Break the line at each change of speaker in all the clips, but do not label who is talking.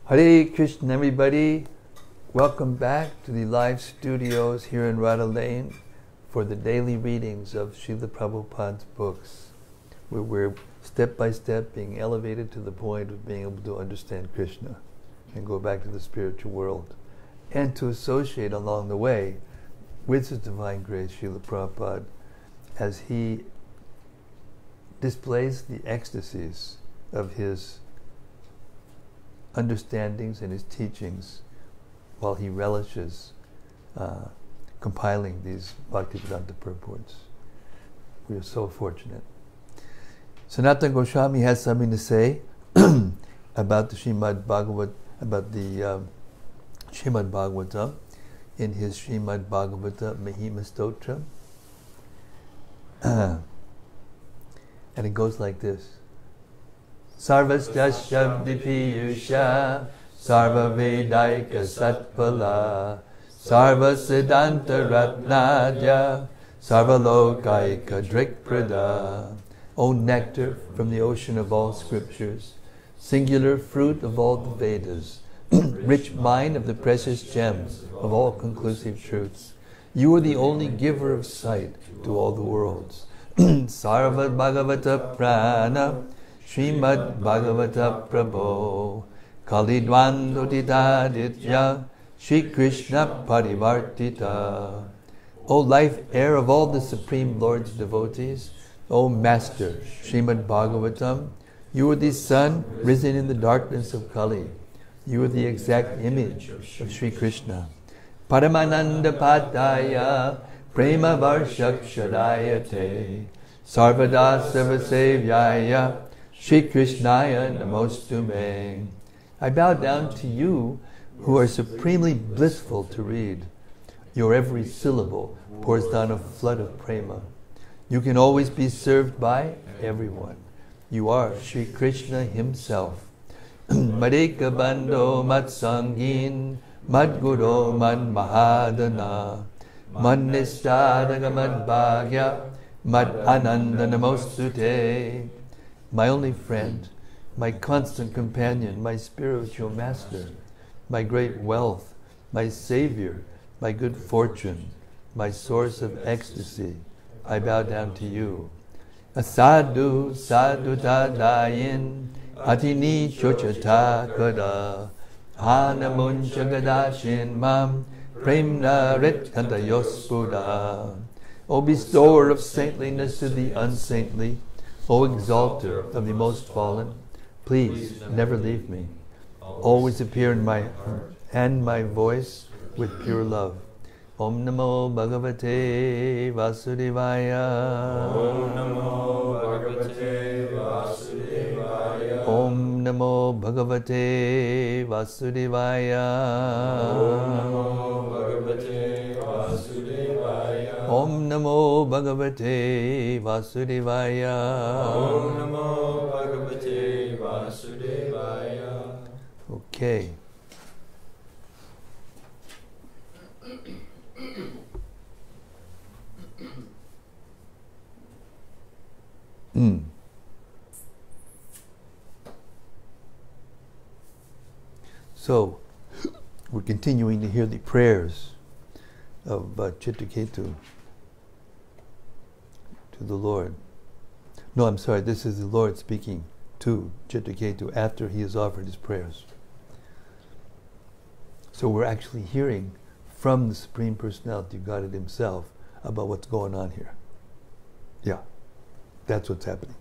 Hare Krishna, everybody. Welcome back to the live studios here in Radha Lane for the daily readings of Srila Prabhupada's books, where we're step by step being elevated to the point of being able to understand Krishna and go back to the spiritual world, and to associate along the way with His Divine Grace, Srila Prabhupada, as he displays the ecstasies of his understandings and his teachings while he relishes compiling these Bhaktivedanta purports. We are so fortunate. Sanatana Goswami has something to say about the Srimad-Bhagavatam in his Srimad-Bhagavata Mahima Stotra. And it goes like this. Sarvasya Shabdi Piyusha Sarva Vedaika Satpala Sarva Siddhanta Ratnadya Sarva Lokaika Drikprada. O nectar from the ocean of all scriptures, singular fruit of all the Vedas, rich mine of the precious gems of all conclusive truths, you are the only giver of sight to all the worlds. Sarva Bhagavata Prana Srimad Bhagavata Prabho Kalidwandodidaditya Shri Krishna Parivartita. O life air of all the Supreme Lord's devotees, O Master Srimad Bhagavatam, you are the sun risen in the darkness of Kali. You are the exact image of Shri Krishna. Paramananda Padaya Prema Varshakshadayate Sarvada Sarvasevyaya Shri Krishnaya Namostume. I bow down to you who are supremely blissful to read. Your every syllable pours down a flood of prema. You can always be served by everyone. You are Shri Krishna himself. Madeka Bando Matsangin Madguru Mad Mahadana Mad Nistadaga Mad Bhagya Mad Ananda Namostute. My only friend, my constant companion, my spiritual master, my great wealth, my savior, my good fortune, my source of ecstasy, I bow down to you. Asadu sadhu tadayin atini chochata kada hanamun jagadashin mam premna ritkanta yospuda. O bestower of saintliness to the unsaintly, O exalter of the most fallen, please never leave me. Always appear in my heart and my voice with pure love. Om Namo Bhagavate Vasudevaya.
Om Namo Bhagavate Vasudevaya.
Om Namo Bhagavate Vasudevaya.
Om Namo Bhagavate Vasudevaya.
Om Namo Bhagavate Vasudevaya.
Om Namo Bhagavate Vasudevaya.
Okay. So, we're continuing to hear the prayers of Citraketu to the Lord. No, I'm sorry, this is the Lord speaking to Citraketu after he has offered his prayers. So we're actually hearing from the Supreme Personality of Godhead himself about what's going on here. Yeah, that's what's happening.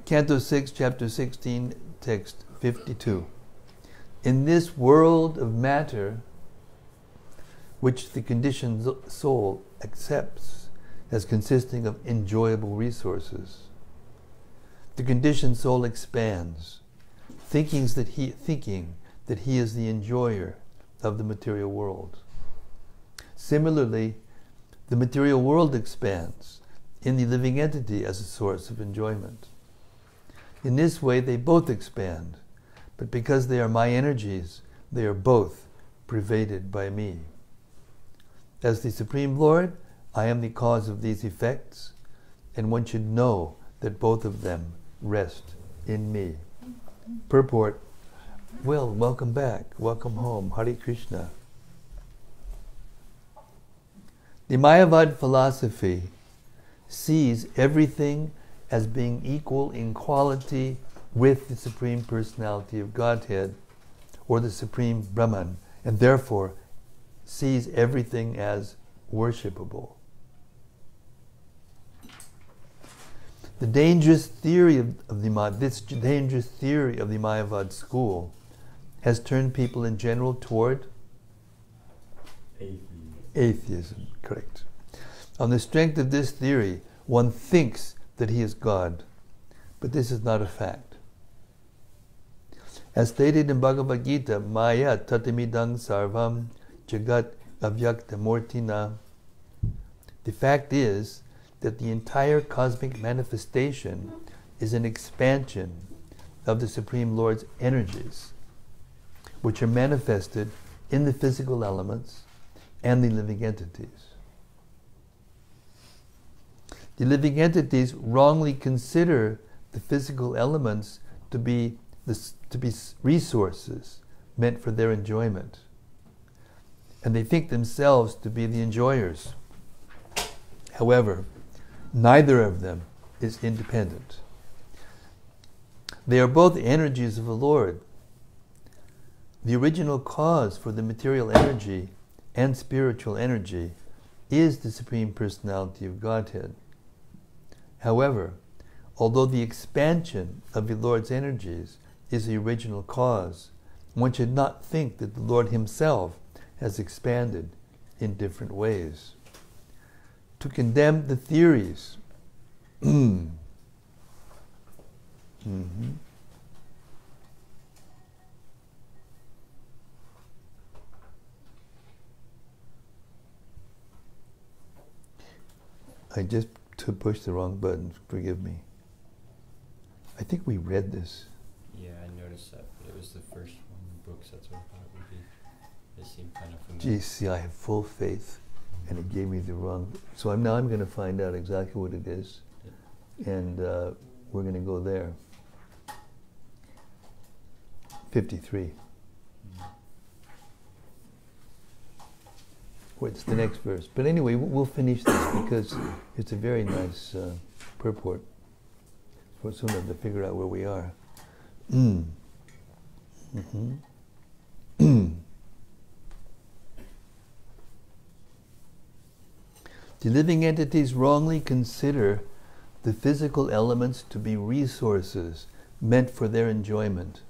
Canto 6, Chapter 16, Text 52. In this world of matter, which the conditioned soul accepts as consisting of enjoyable resources, the conditioned soul expands, thinking that he is the enjoyer of the material world. Similarly, the material world expands in the living entity as a source of enjoyment. In this way, they both expand, but because they are my energies, they are both pervaded by me. As the Supreme Lord, I am the cause of these effects, and one should know that both of them rest in me. Purport. Well, welcome back. Welcome home. Hare Krishna. The Mayavad philosophy sees everything as being equal in quality with the Supreme Personality of Godhead, or the Supreme Brahman, and therefore sees everything as worshipable. The dangerous theory this dangerous theory of the Mayavad school has turned people in general toward atheism. Correct. On the strength of this theory, one thinks that he is God, but this is not a fact. As stated in Bhagavad Gita, Maya tatamidang sarvam jagat avyakta mortina. The fact is that the entire cosmic manifestation is an expansion of the Supreme Lord's energies, which are manifested in the physical elements and the living entities. The living entities wrongly consider the physical elements to be resources meant for their enjoyment, and they think themselves to be the enjoyers. However, neither of them is independent. They are both energies of the Lord. The original cause for the material energy and spiritual energy is the Supreme Personality of Godhead. However, although the expansion of the Lord's energies is the original cause, one should not think that the Lord Himself has expanded in different ways. To condemn the theories I just pushed the wrong button, forgive me. I think we read this.
Yeah, I noticed that. It was the first one in the books, that's what I thought it would be. It seemed kind of familiar.
Gee, see, I have full faith, and it gave me the wrong. So I'm going to find out exactly what it is, and we're going to go there. 53. What's the next verse? But anyway, we'll finish this because it's a very nice purport. We'll soon have to figure out where we are. The living entities wrongly consider the physical elements to be resources meant for their enjoyment,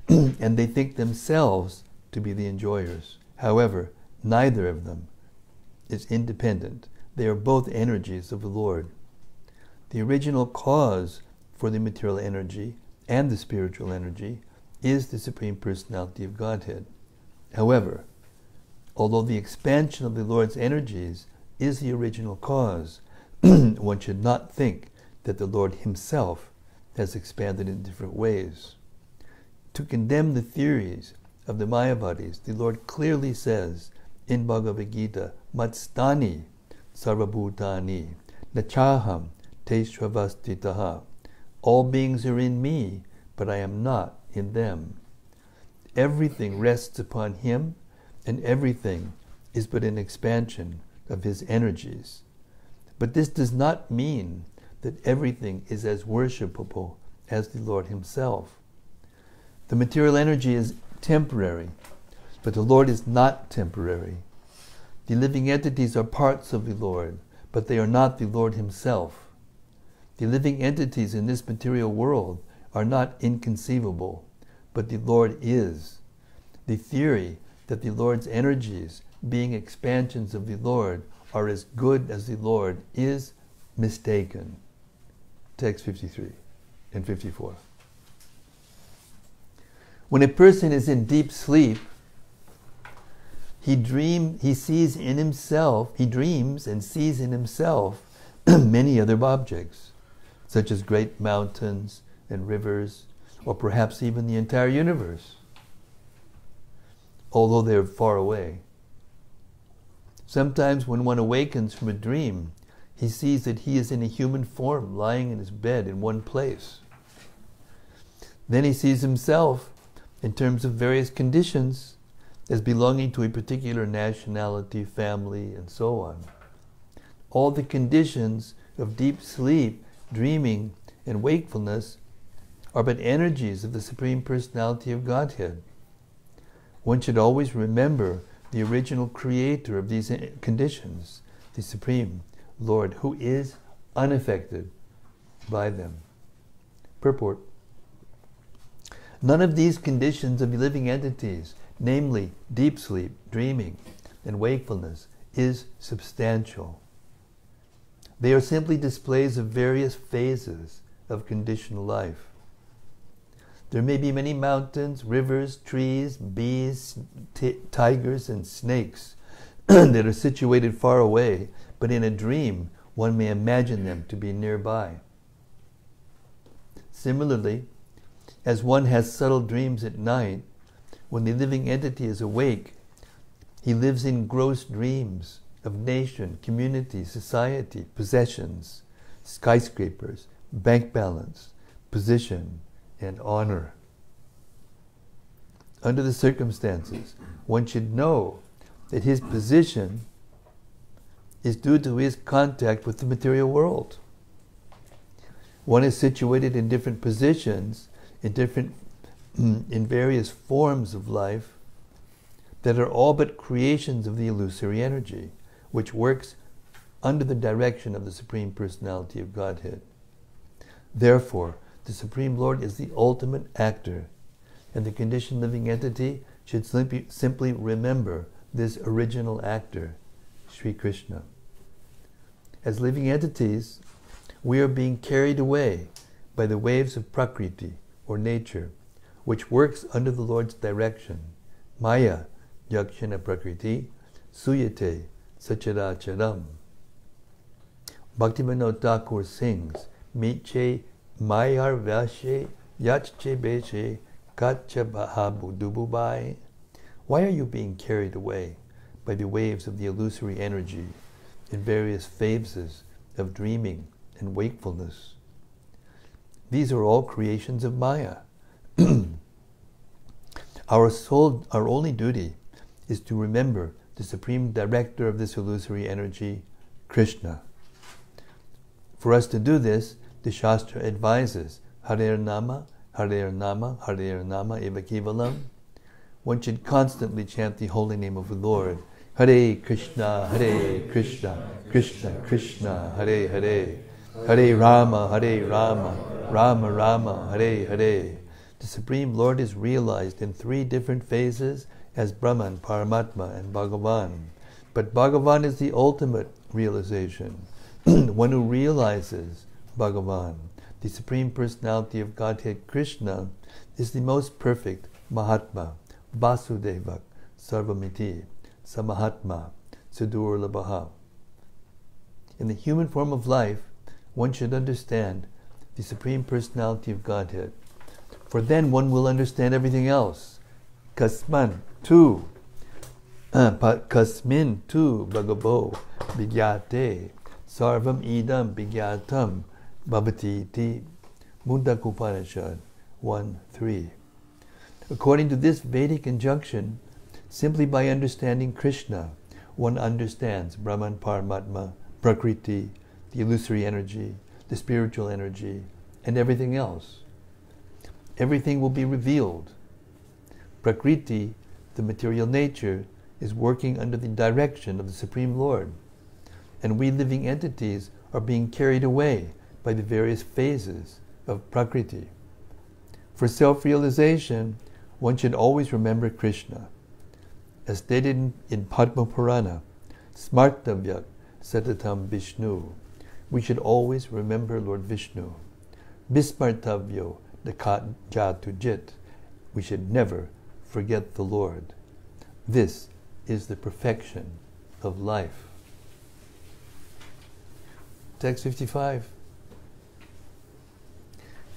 and they think themselves to be the enjoyers. However, neither of them is independent. They are both energies of the Lord. The original cause for the material energy and the spiritual energy is the Supreme Personality of Godhead. However, although the expansion of the Lord's energies is the original cause, one should not think that the Lord Himself has expanded in different ways. To condemn the theories of the Mayavadis, the Lord clearly says in Bhagavad Gita, Matstani sarvabhutani nachaham te shravastitaha. All beings are in me, but I am not in them. Everything rests upon Him, and everything is but an expansion of His energies. But this does not mean that everything is as worshipable as the Lord Himself. The material energy is temporary, but the Lord is not temporary. The living entities are parts of the Lord, but they are not the Lord Himself. The living entities in this material world are not inconceivable, but the Lord is. The theory that the Lord's energies, being expansions of the Lord, are as good as the Lord is mistaken. Text 53 and 54. When a person is in deep sleep, he dreams and sees in himself many other objects, such as great mountains and rivers, or perhaps even the entire universe, although they're far away. Sometimes when one awakens from a dream, he sees that he is in a human form, lying in his bed in one place. Then he sees himself, in terms of various conditions, as belonging to a particular nationality, family, and so on. All the conditions of deep sleep, dreaming, and wakefulness are but energies of the Supreme Personality of Godhead. One should always remember the original creator of these conditions, the Supreme Lord, who is unaffected by them. Purport. None of these conditions of living entities, namely deep sleep, dreaming, and wakefulness, is substantial. They are simply displays of various phases of conditional life. There may be many mountains, rivers, trees, bees, tigers, and snakes that are situated far away, but in a dream one may imagine them to be nearby. Similarly, as one has subtle dreams at night, when the living entity is awake, he lives in gross dreams of nation, community, society, possessions, skyscrapers, bank balance, position, and honor. Under the circumstances, one should know that his position is due to his contact with the material world. One is situated in different positions, in various forms of life that are all but creations of the illusory energy, which works under the direction of the Supreme Personality of Godhead. Therefore, the Supreme Lord is the ultimate actor, and the conditioned living entity should simply remember this original actor, Sri Krishna. As living entities, we are being carried away by the waves of Prakriti, or nature, which works under the Lord's direction. Maya, yakshana prakriti, suyate, sacharacharam. Bhaktivinoda Thakur sings, Miche Mayar Vashe Yachche Beche Kacha Bahabu Dububai. Why are you being carried away by the waves of the illusory energy in various phases of dreaming and wakefulness? These are all creations of Maya. Our only duty is to remember the Supreme Director of this illusory energy, Krishna. For us to do this, the Shastra advises, Harer Nama, Harer Nama, Harer Nama Eva Kevalam. One should constantly chant the holy name of the Lord. Hare Krishna, Krishna Krishna, Hare Hare. Hare Rama, Rama Rama, Hare Hare. The Supreme Lord is realized in three different phases as Brahman, Paramatma, and Bhagavan. But Bhagavan is the ultimate realization. One who realizes Bhagavan, the Supreme Personality of Godhead Krishna, is the most perfect Mahatma, Vasudevak, Sarvamiti, Samahatma, Sudurlabhaha. In the human form of life, one should understand the Supreme Personality of Godhead, for then one will understand everything else. Kasmin tu bhagavo vigyate sarvam idam vigyatam bhavati iti. Mundak Upanishad 1:3. According to this Vedic injunction, simply by understanding Krishna, one understands Brahman, Paramatma, Prakriti, the illusory energy, the spiritual energy, and everything else. Everything will be revealed. Prakriti, the material nature, is working under the direction of the Supreme Lord, and we living entities are being carried away by the various phases of Prakriti. For self-realization, one should always remember Krishna. As stated in Padma Purana, Smartavyak Satatam Vishnu, we should always remember Lord Vishnu. Vismartavyo Jatujit, we should never forget the Lord. This is the perfection of life. Text 55.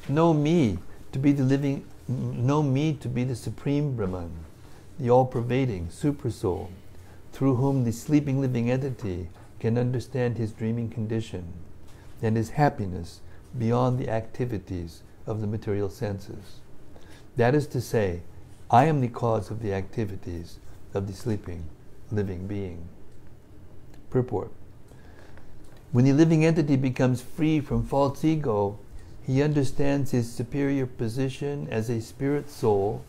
Know me to be the Supreme Brahman, the all-pervading Super-Soul, through whom the sleeping living entity can understand his dreaming condition and his happiness beyond the activities of the material senses. That is to say, I am the cause of the activities of the sleeping, living being. Purport. When the living entity becomes free from false ego, he understands his superior position as a spirit soul,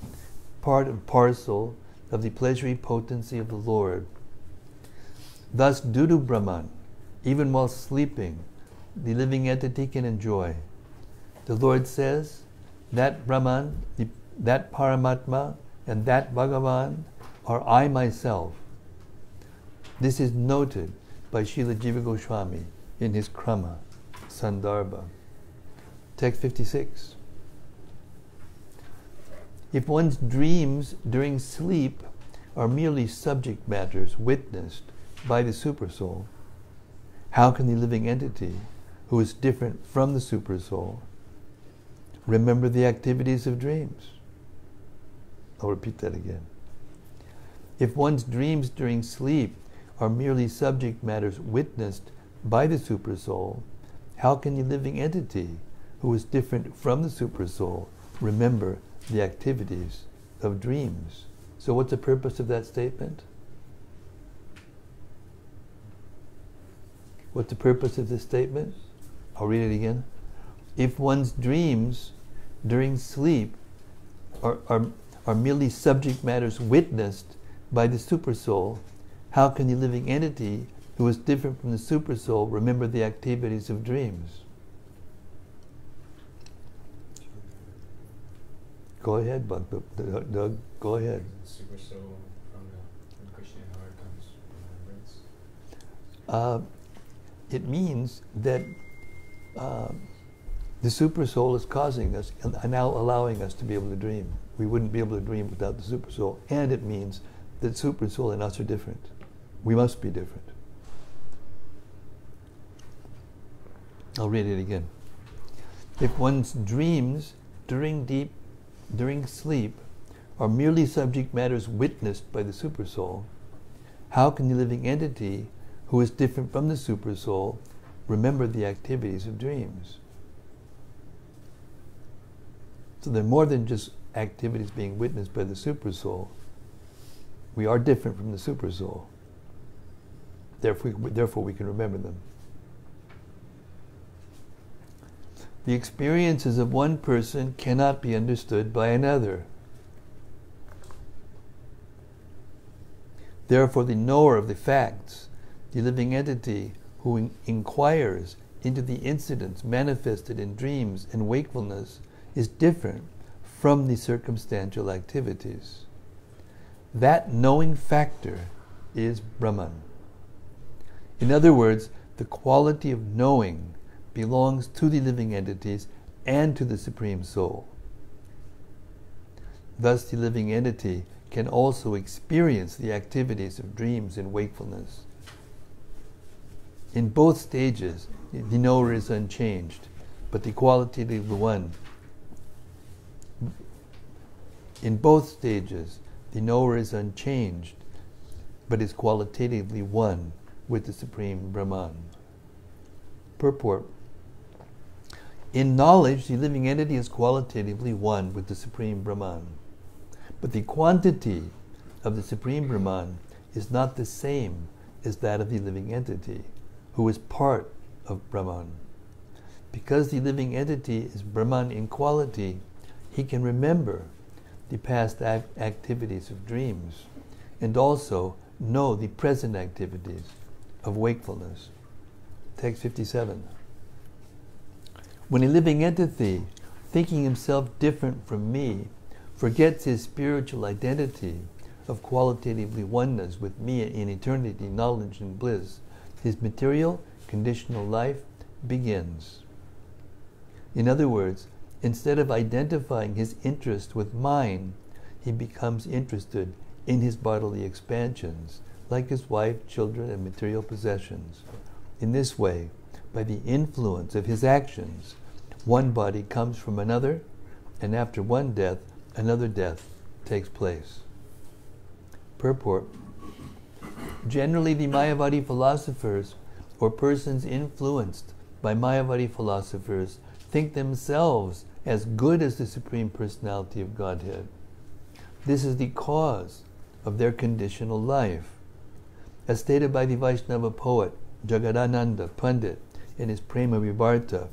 part and parcel of the pleasury potency of the Lord. Thus, due to Brahman, even while sleeping, the living entity can enjoy. The Lord says, that Brahman, that Paramatma, and that Bhagavan are I myself. This is noted by Srila Jiva Goswami in his Krama, Sandarbha. Text 56. If one's dreams during sleep are merely subject matters witnessed by the Supersoul, how can the living entity, who is different from the Supersoul, remember the activities of dreams? I'll repeat that again. If one's dreams during sleep are merely subject matters witnessed by the Supersoul, how can the living entity, who is different from the Supersoul, remember the activities of dreams? So what's the purpose of that statement? What's the purpose of this statement? I'll read it again. If one's dreams during sleep are merely subject matters witnessed by the Supersoul, how can the living entity, who is different from the Supersoul, remember the activities of dreams? Go ahead, Doug. Go ahead.
Supersoul from Krishna heart comes remembrance.
It means that the Supersoul is causing us and now allowing us to be able to dream. We wouldn't be able to dream without the Supersoul, and it means that Supersoul and us are different. We must be different. I'll read it again. If one's dreams during sleep are merely subject matters witnessed by the Supersoul, how can the living entity, who is different from the Supersoul, remember the activities of dreams? So they're more than just activities being witnessed by the Supersoul. We are different from the Supersoul. Therefore we can remember them. The experiences of one person cannot be understood by another. Therefore, the knower of the facts, the living entity who inquires into the incidents manifested in dreams and wakefulness, is different from the circumstantial activities. That knowing factor is Brahman. In other words, the quality of knowing belongs to the living entities and to the Supreme Soul. Thus, the living entity can also experience the activities of dreams and wakefulness. In both stages, the knower is unchanged, but the qualitatively one. In both stages, the knower is unchanged, but is qualitatively one with the Supreme Brahman. Purport. In knowledge, the living entity is qualitatively one with the Supreme Brahman. But the quantity of the Supreme Brahman is not the same as that of the living entity, who is part of Brahman. Because the living entity is Brahman in quality, he can remember the past activities of dreams and also know the present activities of wakefulness. Text 57. When a living entity, thinking himself different from me, forgets his spiritual identity of qualitatively oneness with me in eternity, knowledge, and bliss, his material, conditional life begins. In other words, instead of identifying his interest with mine, he becomes interested in his bodily expansions, like his wife, children, and material possessions. In this way, by the influence of his actions, one body comes from another, and after one death, another death takes place. Purport. Generally, the Mayavadi philosophers, or persons influenced by Mayavadi philosophers, think themselves as good as the Supreme Personality of Godhead. This is the cause of their conditional life. As stated by the Vaishnava poet Jagadananda Pandit in his Prema Vivarta,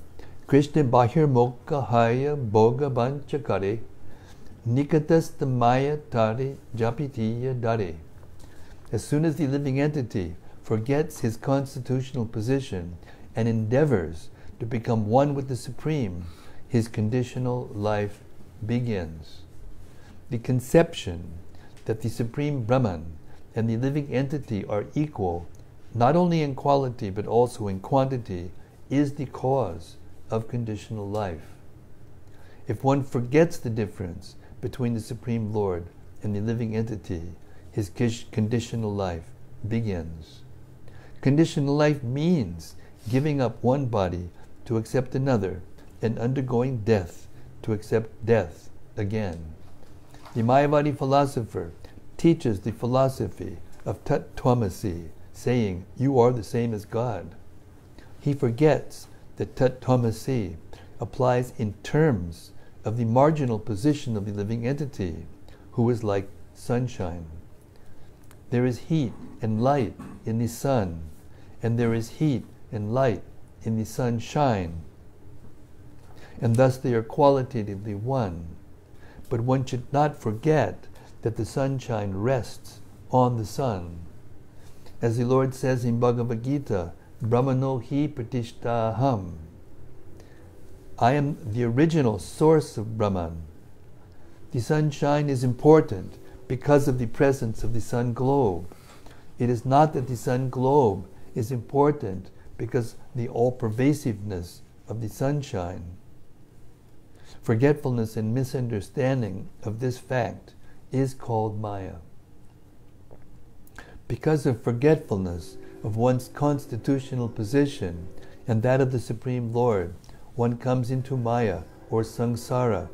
Krishna Bahir Mokka Haya Boga Banchakare Nikatastamaya Tari Japitiya Dare. As soon as the living entity forgets his constitutional position and endeavors to become one with the Supreme, his conditional life begins. The conception that the Supreme Brahman and the living entity are equal, not only in quality but also in quantity, is the cause of conditional life. If one forgets the difference between the Supreme Lord and the living entity, his conditional life begins. Conditional life means giving up one body to accept another and undergoing death to accept death again. The Mayavadi philosopher teaches the philosophy of Tat Twamasi, saying, "You are the same as God." He forgets that Tat Twamasi applies in terms of the marginal position of the living entity, who is like sunshine. There is heat and light in the sun, and there is heat and light in the sunshine, and thus they are qualitatively one. But one should not forget that the sunshine rests on the sun. As the Lord says in Bhagavad Gita, Brahmano hi pratishtaham. I am the original source of Brahman. The sunshine is important because of the presence of the sun globe. It is not that the sun globe is important because the all-pervasiveness of the sunshine. Forgetfulness and misunderstanding of this fact is called Maya. Because of forgetfulness of one's constitutional position and that of the Supreme Lord, one comes into Maya or Samsara,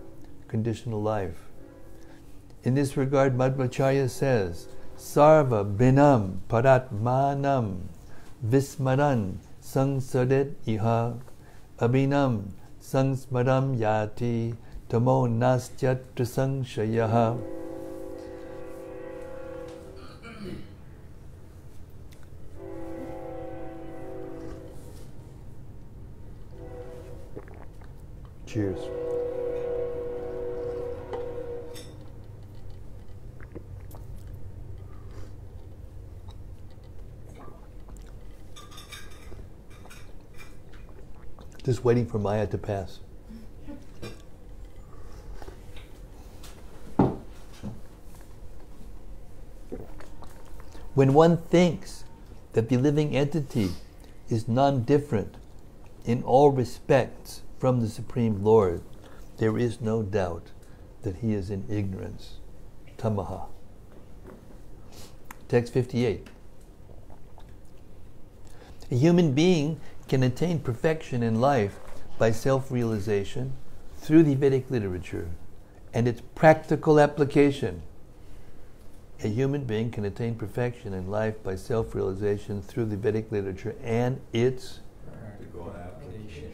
conditional life. In this regard, Madhvacharya says, Sarva binam paratmanam vismaran sangsadet iha abhinam sangsmaram yati tamo nastyatra sangshayaha. Cheers. Just waiting for Maya to pass. When one thinks that the living entity is non-different in all respects from the Supreme Lord, there is no doubt that he is in ignorance. Tamaha. Text 58. A human being can attain perfection in life by self-realization through the Vedic literature and its practical application. A human being can attain perfection in life by self-realization through the Vedic literature and its
Practical application.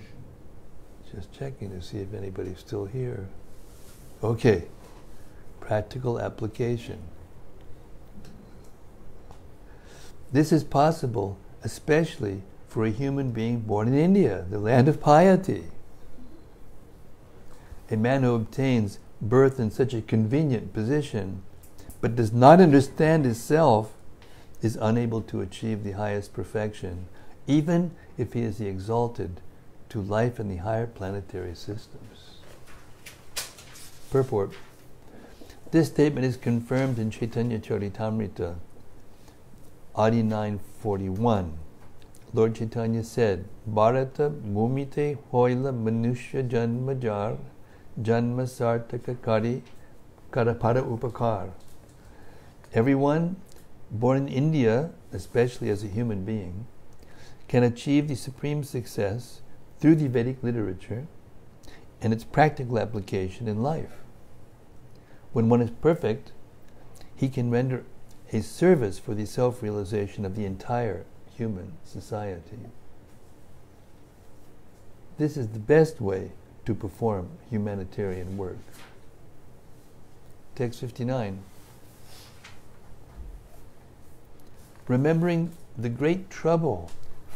Just checking to see if anybody's still here. Okay. Practical application. This is possible especially for a human being born in India, the land of piety. A man who obtains birth in such a convenient position but does not understand his self is unable to achieve the highest perfection, even if he is the exalted to life in the higher planetary systems. Purport. This statement is confirmed in Chaitanya Charitamrita, Adi 941. Lord Chaitanya said, Bharata Bhumite Hoila Manushya Janmajar Janma Sartaka Kari Karapara Upakar. Everyone born in India, especially as a human being, can achieve the supreme success through the Vedic literature and its practical application in life. When one is perfect, he can render a service for the self-realization of the entire human society. This is the best way to perform humanitarian work. Text 59. Remembering the great trouble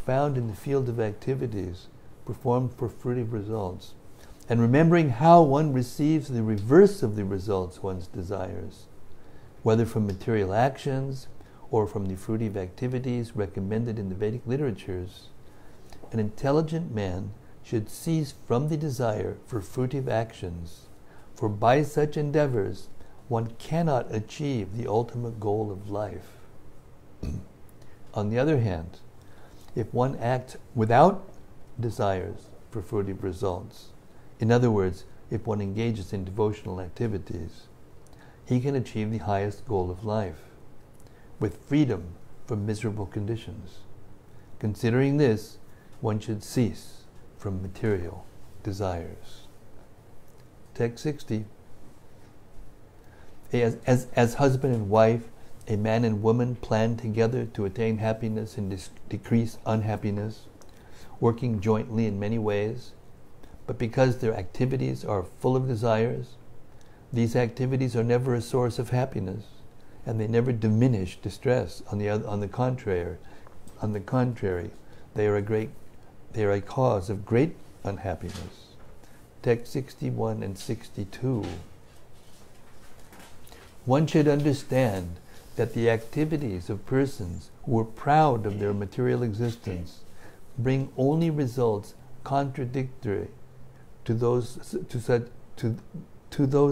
found in the field of activities performed for fruitive results, and remembering how one receives the reverse of the results one desires, whether from material actions or from the fruitive activities recommended in the Vedic literatures, an intelligent man should cease from the desire for fruitive actions, for by such endeavors one cannot achieve the ultimate goal of life. On the other hand, if one acts without desires for fruitive results, in other words, if one engages in devotional activities, he can achieve the highest goal of life, with freedom from miserable conditions. Considering this, one should cease from material desires. Text 60. As husband and wife, a man and woman plan together to attain happiness and decrease unhappiness, working jointly in many ways, but because their activities are full of desires, these activities are never a source of happiness, and they never diminish distress. On the contrary, they are a cause of great unhappiness. Text 61 and 62. One should understand that the activities of persons who are proud of their material existence bring only results contradictory to those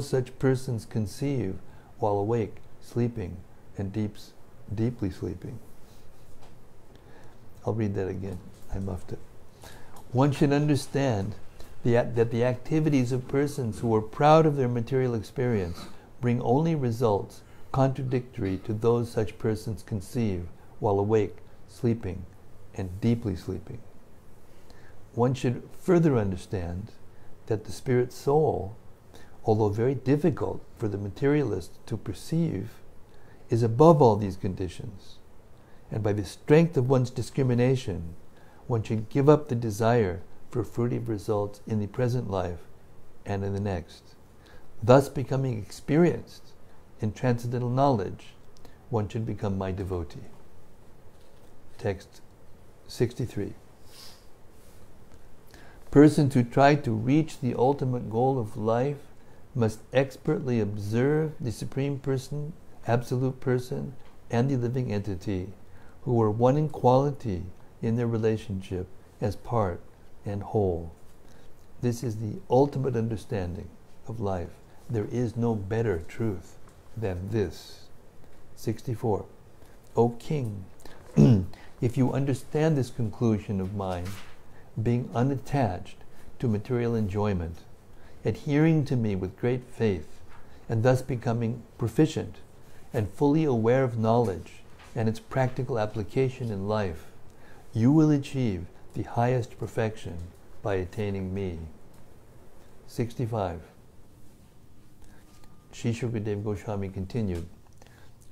such persons conceive while awake, sleeping, and deeply sleeping. I'll read that again. I muffed it. One should understand that the activities of persons who are proud of their material experience bring only results contradictory to those such persons conceive while awake, sleeping, and deeply sleeping. One should further understand that the spirit soul, although very difficult for the materialist to perceive, is above all these conditions, and by the strength of one's discrimination, one should give up the desire for fruitive results in the present life and in the next, thus becoming experienced in transcendental knowledge. One should become my devotee. Text 63. Persons who try to reach the ultimate goal of life must expertly observe the Supreme Person, Absolute Person, and the living entity, who are one in quality in their relationship as part and whole. This is the ultimate understanding of life. There is no better truth than this. 64. O King, if you understand this conclusion of mine, being unattached to material enjoyment, adhering to me with great faith, and thus becoming proficient and fully aware of knowledge and its practical application in life, you will achieve the highest perfection by attaining me. 65. Sri Shukadeva Goswami continued,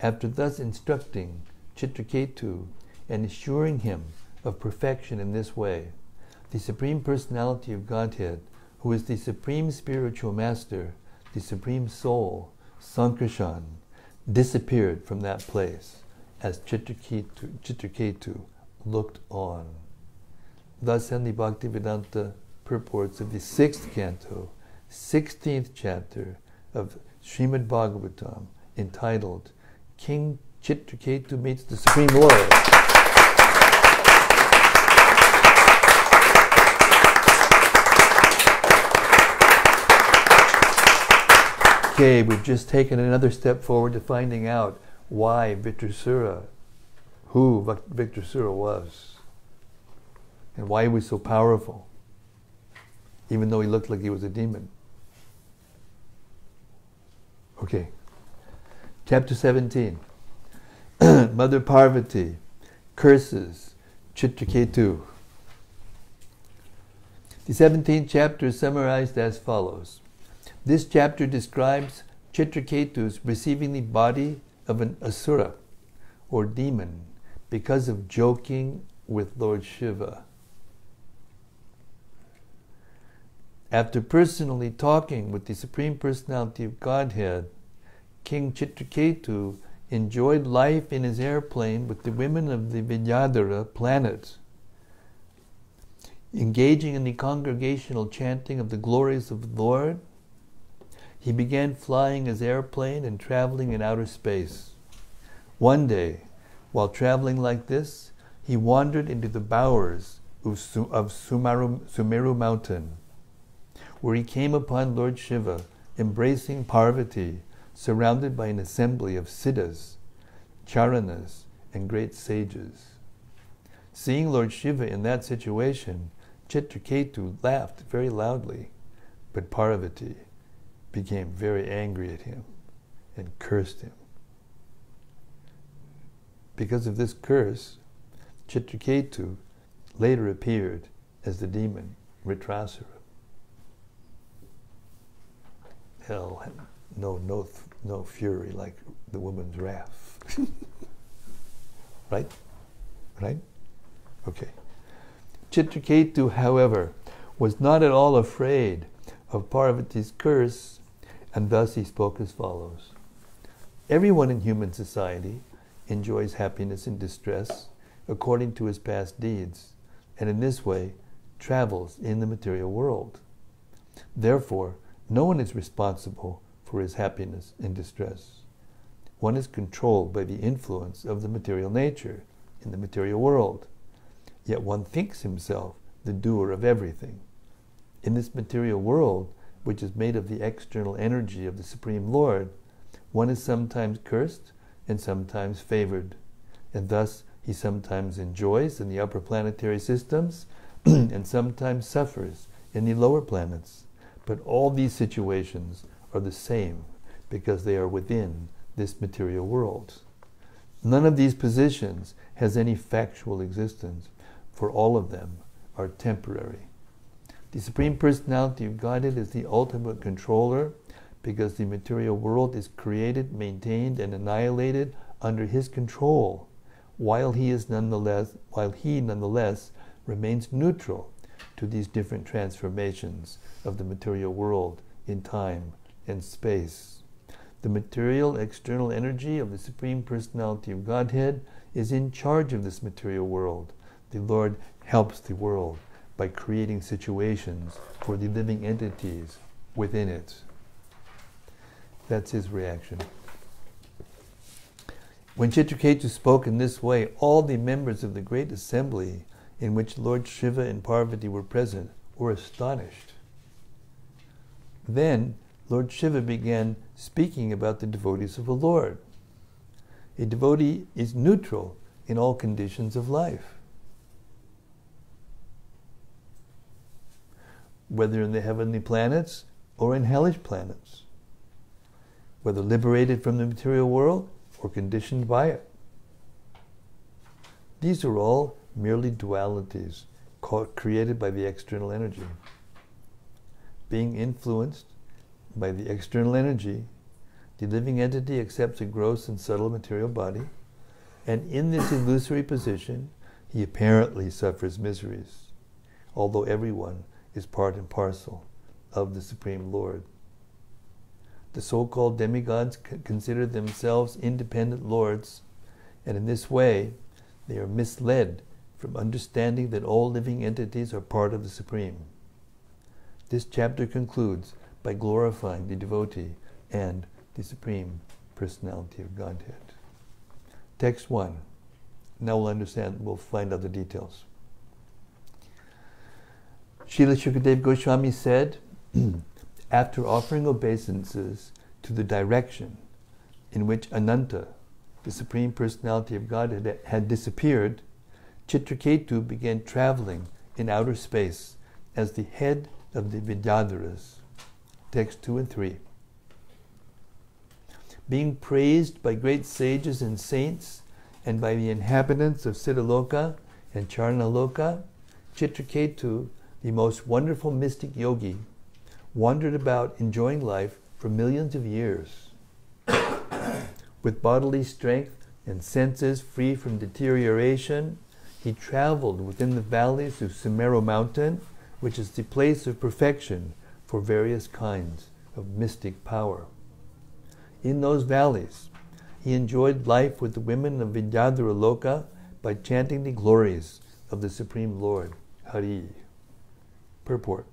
after thus instructing Citraketu and assuring him of perfection in this way, the Supreme Personality of Godhead, who is the Supreme Spiritual Master, the Supreme Soul, Sankarshan, disappeared from that place as Citraketu looked on. Thus end the Bhaktivedanta purports of the 6th canto, 16th chapter of Srimad-Bhagavatam, entitled King Citraketu Meets the Supreme Lord. Okay, we've just taken another step forward to finding out why Vitrasura, who Vitrasura was, and why he was so powerful, even though he looked like he was a demon. Okay, chapter 17. Mother Parvati curses Citraketu. The 17th chapter is summarized as follows. This chapter describes Citraketu's receiving the body of an asura, or demon, because of joking with Lord Shiva. After personally talking with the Supreme Personality of Godhead, King Citraketu enjoyed life in his airplane with the women of the Vidyadhara planet, engaging in the congregational chanting of the glories of the Lord. He began flying his airplane and traveling in outer space. One day, while traveling like this, he wandered into the bowers of Sumeru mountain, where he came upon Lord Shiva embracing Parvati, surrounded by an assembly of siddhas, charanas, and great sages. Seeing Lord Shiva in that situation, Citraketu laughed very loudly, but Parvati became very angry at him and cursed him. Because of this curse, Citraketu later appeared as the demon Vritrasura. Hell had no fury like the woman's wrath. Right? Okay. Citraketu, however, was not at all afraid of Parvati's curse, and thus he spoke as follows. Everyone in human society enjoys happiness and distress according to his past deeds, and in this way travels in the material world. Therefore, no one is responsible for his happiness and distress. One is controlled by the influence of the material nature in the material world, yet one thinks himself the doer of everything. In this material world, which is made of the external energy of the Supreme Lord, one is sometimes cursed and sometimes favored, and thus he sometimes enjoys in the upper planetary systems and sometimes suffers in the lower planets. But all these situations are the same because they are within this material world. None of these positions has any factual existence, for all of them are temporary. The Supreme Personality of Godhead is the ultimate controller because the material world is created, maintained, and annihilated under his control, while he nonetheless remains neutral to these different transformations of the material world in time and space. The material external energy of the Supreme Personality of Godhead is in charge of this material world. The Lord helps the world by creating situations for the living entities within it. That's his reaction. When Citraketu spoke in this way, all the members of the great assembly in which Lord Shiva and Parvati were present were astonished. Then Lord Shiva began speaking about the devotees of the Lord. A devotee is neutral in all conditions of life, whether in the heavenly planets or in hellish planets, whether liberated from the material world or conditioned by it. These are all merely dualities created by the external energy. Being influenced by the external energy, the living entity accepts a gross and subtle material body, and in this illusory position, he apparently suffers miseries, although everyone is part and parcel of the Supreme Lord. The so-called demigods consider themselves independent lords, and in this way, they are misled from understanding that all living entities are part of the Supreme. This chapter concludes by glorifying the devotee and the Supreme Personality of Godhead. Text 1. Now we'll find out the details. Srila Shukadev Goswami said, after offering obeisances to the direction in which Ananta, the Supreme Personality of Godhead, had disappeared, Citraketu began traveling in outer space as the head of the Vidyadharas. Text 2 and 3. Being praised by great sages and saints and by the inhabitants of Siddhaloka and Charanaloka, Citraketu, the most wonderful mystic yogi, wandered about enjoying life for millions of years. With bodily strength and senses free from deterioration, he traveled within the valleys of Sumeru mountain, which is the place of perfection for various kinds of mystic power. In those valleys, he enjoyed life with the women of Vidyadhara Loka by chanting the glories of the Supreme Lord, Hari. Purport.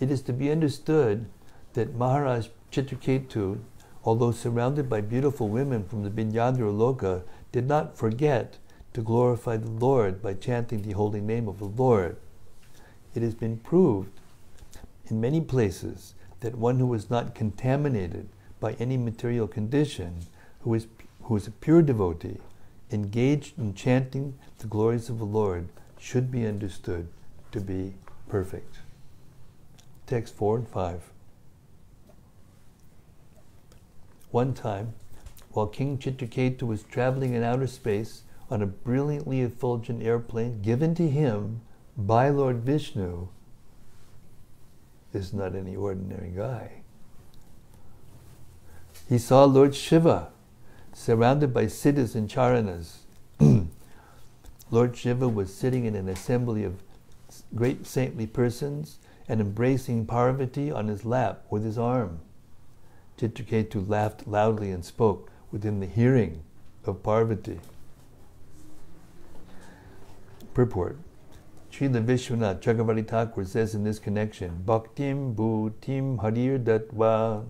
It is to be understood that Maharaj Citraketu, although surrounded by beautiful women from the Vidyadhara Loka, did not forget to glorify the Lord by chanting the holy name of the Lord. It has been proved in many places that one who is not contaminated by any material condition, who is a pure devotee, engaged in chanting the glories of the Lord, should be understood to be perfect. Text 4 and 5. One time, while King Citraketu was traveling in outer space on a brilliantly effulgent airplane given to him by Lord Vishnu, is not any ordinary guy. He saw Lord Shiva surrounded by siddhas and charanas. Lord Shiva was sitting in an assembly of great saintly persons and embracing Parvati on his lap with his arm. Citraketu laughed loudly and spoke within the hearing of Parvati. Purport. Srila Vishwanath Chakravarti Thakur says in this connection, Bhaktim bhutim harir datva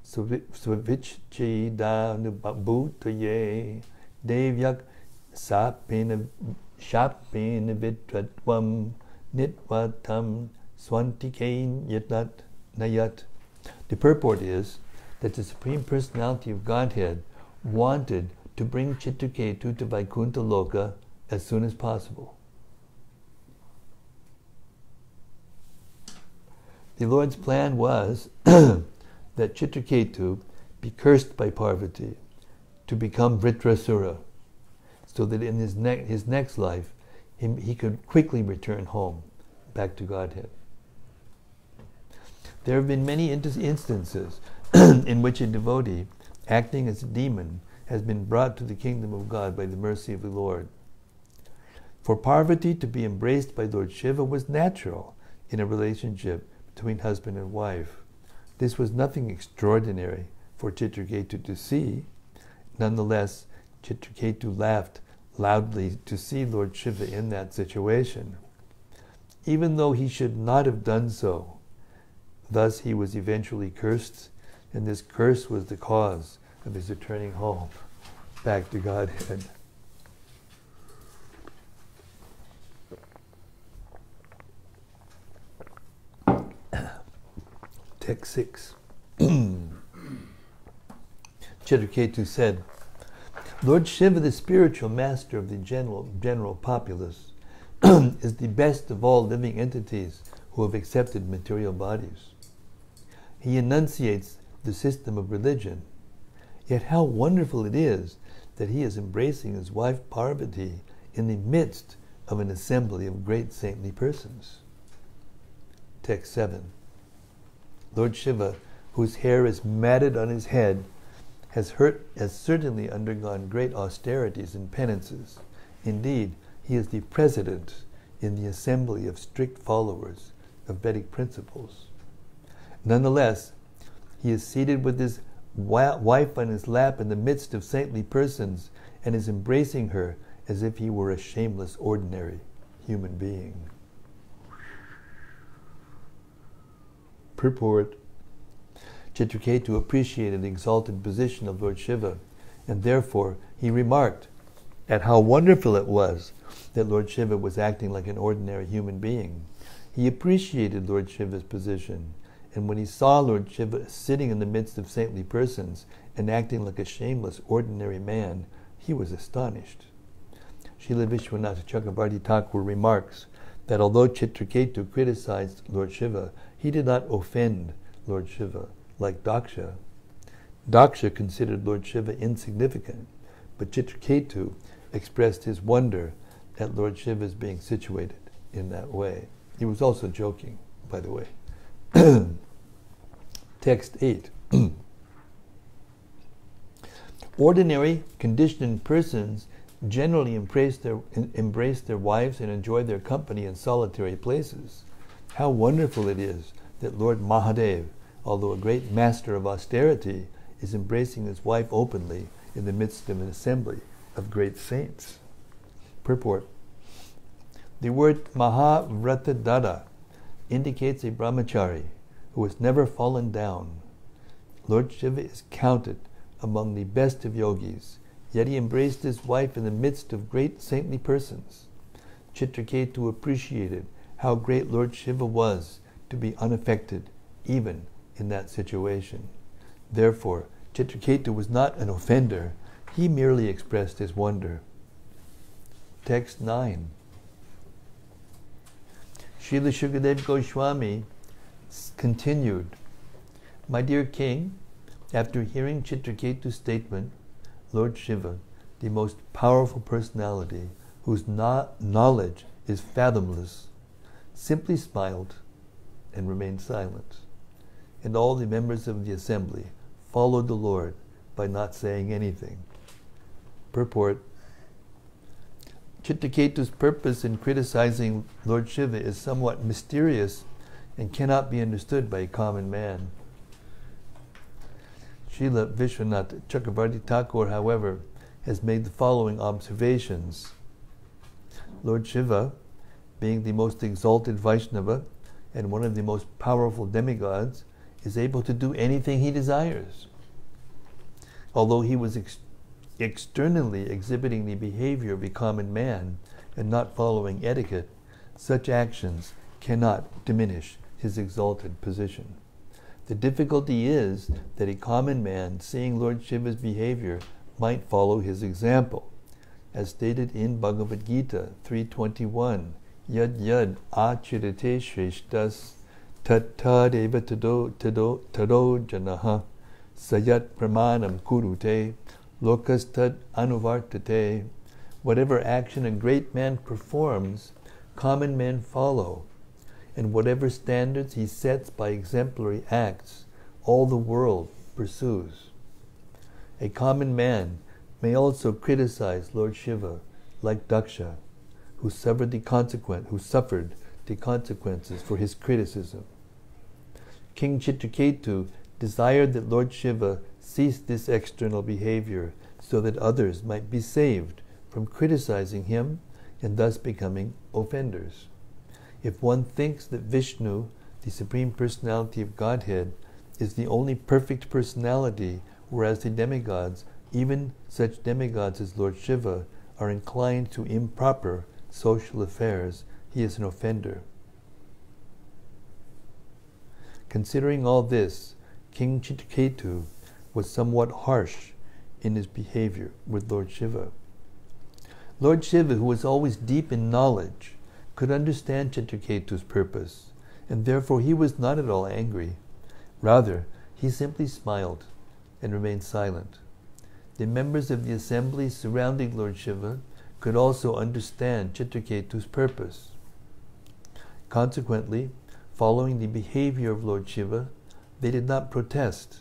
Svavichchi danubhutaye devyak sapena vitratvam nitvatam swantikein yatnat nayat. The purport is that the Supreme Personality of Godhead wanted to bring Citraketu to Vaikuntha Loka as soon as possible. The Lord's plan was that Citraketu be cursed by Parvati to become Vritrasura, so that in his next life he could quickly return home, back to Godhead. There have been many instances in which a devotee, acting as a demon, has been brought to the kingdom of God by the mercy of the Lord. For Parvati to be embraced by Lord Shiva was natural in a relationship between husband and wife. This was nothing extraordinary for Citraketu to see. Nonetheless, Citraketu laughed loudly to see Lord Shiva in that situation, even though he should not have done so. Thus he was eventually cursed, and this curse was the cause of his returning home, back to Godhead. Text 6. Citraketu said, Lord Shiva, the spiritual master of the general populace, is the best of all living entities who have accepted material bodies. He enunciates the system of religion. Yet how wonderful it is that he is embracing his wife Parvati in the midst of an assembly of great saintly persons. Text 7. Lord Shiva, whose hair is matted on his head, has certainly undergone great austerities and penances. Indeed, he is the president in the assembly of strict followers of Vedic principles. Nonetheless, he is seated with his wife on his lap in the midst of saintly persons and is embracing her as if he were a shameless, ordinary human being. Purport. Citraketu appreciated the exalted position of Lord Shiva, and therefore he remarked at how wonderful it was that Lord Shiva was acting like an ordinary human being. He appreciated Lord Shiva's position, and when he saw Lord Shiva sitting in the midst of saintly persons and acting like a shameless, ordinary man, he was astonished. Srila Vishwanath Chakravarti Thakur remarks that although Citraketu criticized Lord Shiva, he did not offend Lord Shiva like Daksha. Daksha considered Lord Shiva insignificant, but Citraketu expressed his wonder at Lord Shiva's being situated in that way. He was also joking, by the way. Text 8. Ordinary, conditioned persons generally embrace their wives and enjoy their company in solitary places. How wonderful it is that Lord Mahadev, although a great master of austerity, is embracing his wife openly in the midst of an assembly of great saints. Purport. The word Mahavratadara indicates a brahmachari who has never fallen down. Lord Shiva is counted among the best of yogis, yet he embraced his wife in the midst of great saintly persons. Citraketu appreciated how great Lord Shiva was to be unaffected even in that situation. Therefore, Citraketu was not an offender, he merely expressed his wonder. Text 9. Srila Shukadev Goswami continued, My dear king, after hearing Citraketu's statement, Lord Shiva, the most powerful personality whose knowledge is fathomless, simply smiled and remained silent. And all the members of the assembly followed the Lord by not saying anything. Purport. Citraketu's purpose in criticizing Lord Shiva is somewhat mysterious and cannot be understood by a common man. Srila Vishwanath Chakravarti Thakur, however, has made the following observations. Lord Shiva, being the most exalted Vaishnava and one of the most powerful demigods, is able to do anything he desires. Although he was externally exhibiting the behavior of a common man and not following etiquette, such actions cannot diminish his exalted position. The difficulty is that a common man, seeing Lord Shiva's behavior, might follow his example. As stated in Bhagavad Gita 3.21, Yad yad achirate shreshtas tat tadeva tado janaha sayat pramanam kurute lokas tad anuvartate. Whatever action a great man performs, common men follow, and whatever standards he sets by exemplary acts, all the world pursues. A common man may also criticize Lord Shiva, like Daksha, who suffered the consequences for his criticism. King Citraketu desired that Lord Shiva cease this external behavior so that others might be saved from criticizing him and thus becoming offenders. If one thinks that Vishnu, the Supreme Personality of Godhead, is the only perfect personality, whereas the demigods, even such demigods as Lord Shiva, are inclined to improper social affairs, he is an offender. Considering all this, King Citraketu was somewhat harsh in his behavior with Lord Shiva. Lord Shiva, who was always deep in knowledge, could understand Citraketu's purpose, and therefore he was not at all angry. Rather, he simply smiled and remained silent. The members of the assembly surrounding Lord Shiva could also understand Citraketu's purpose. Consequently, following the behavior of Lord Shiva, they did not protest.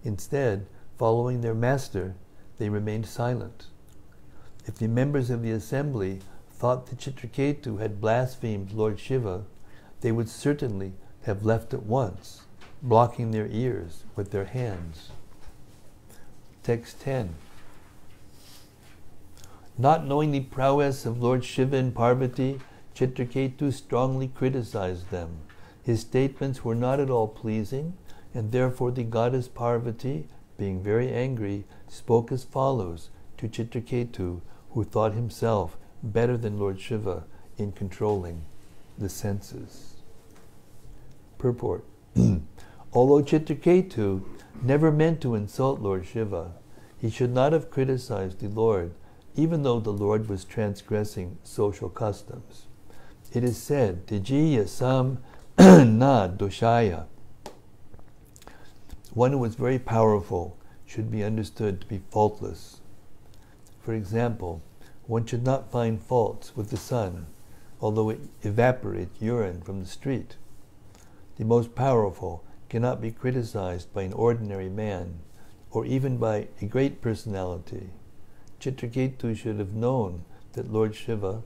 Instead, following their master, they remained silent. If the members of the assembly thought that Citraketu had blasphemed Lord Shiva, they would certainly have left at once, blocking their ears with their hands. Text 10. Not knowing the prowess of Lord Shiva and Parvati, Citraketu strongly criticized them. His statements were not at all pleasing, and therefore the goddess Parvati, being very angry, spoke as follows to Citraketu, who thought himself better than Lord Shiva in controlling the senses. Purport. Although Citraketu never meant to insult Lord Shiva, he should not have criticized the Lord, even though the Lord was transgressing social customs. It is said, Tijiya sam na doshaya. One who is very powerful should be understood to be faultless. For example, one should not find faults with the sun, although it evaporates urine from the street. The most powerful cannot be criticized by an ordinary man, or even by a great personality. Citraketu should have known that Lord Shiva,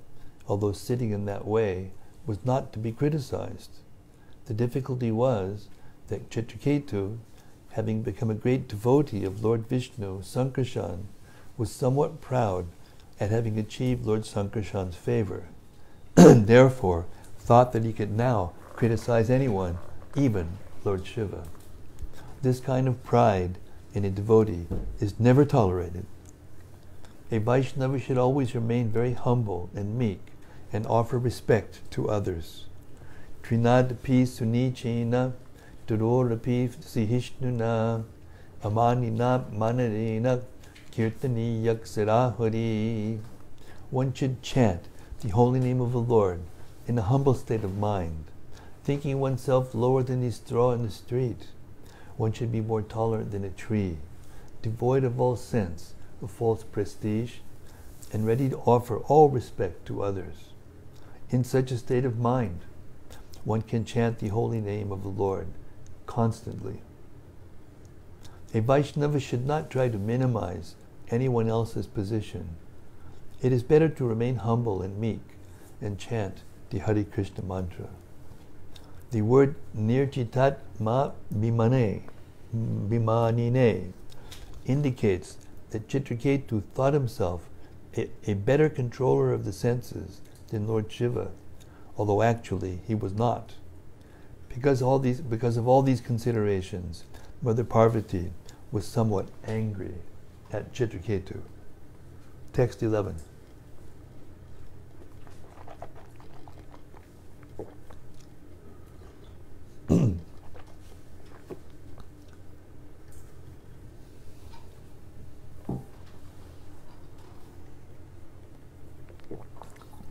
although sitting in that way, was not to be criticized. The difficulty was that Citraketu, having become a great devotee of Lord Vishnu, Sankarshan, was somewhat proud at having achieved Lord Sankarshan's favor, and therefore thought that he could now criticize anyone, even Lord Shiva. This kind of pride in a devotee is never tolerated. A Vaishnava should always remain very humble and meek and offer respect to others. Trinadapi sunichena turorapi sihishnuna amanina manarena kirtani yaksarahari. One should chant the holy name of the Lord in a humble state of mind, thinking oneself lower than the straw in the street. One should be more tolerant than a tree, devoid of all sense of false prestige, and ready to offer all respect to others. In such a state of mind, one can chant the holy name of the Lord constantly. A Vaishnava should not try to minimize anyone else's position. It is better to remain humble and meek and chant the Hare Krishna mantra. The word nirjitat ma bimanine indicates that Citraketu thought himself a better controller of the senses than Lord Shiva, although actually he was not. Because of all these considerations, Mother Parvati was somewhat angry at Citraketu. Text 11.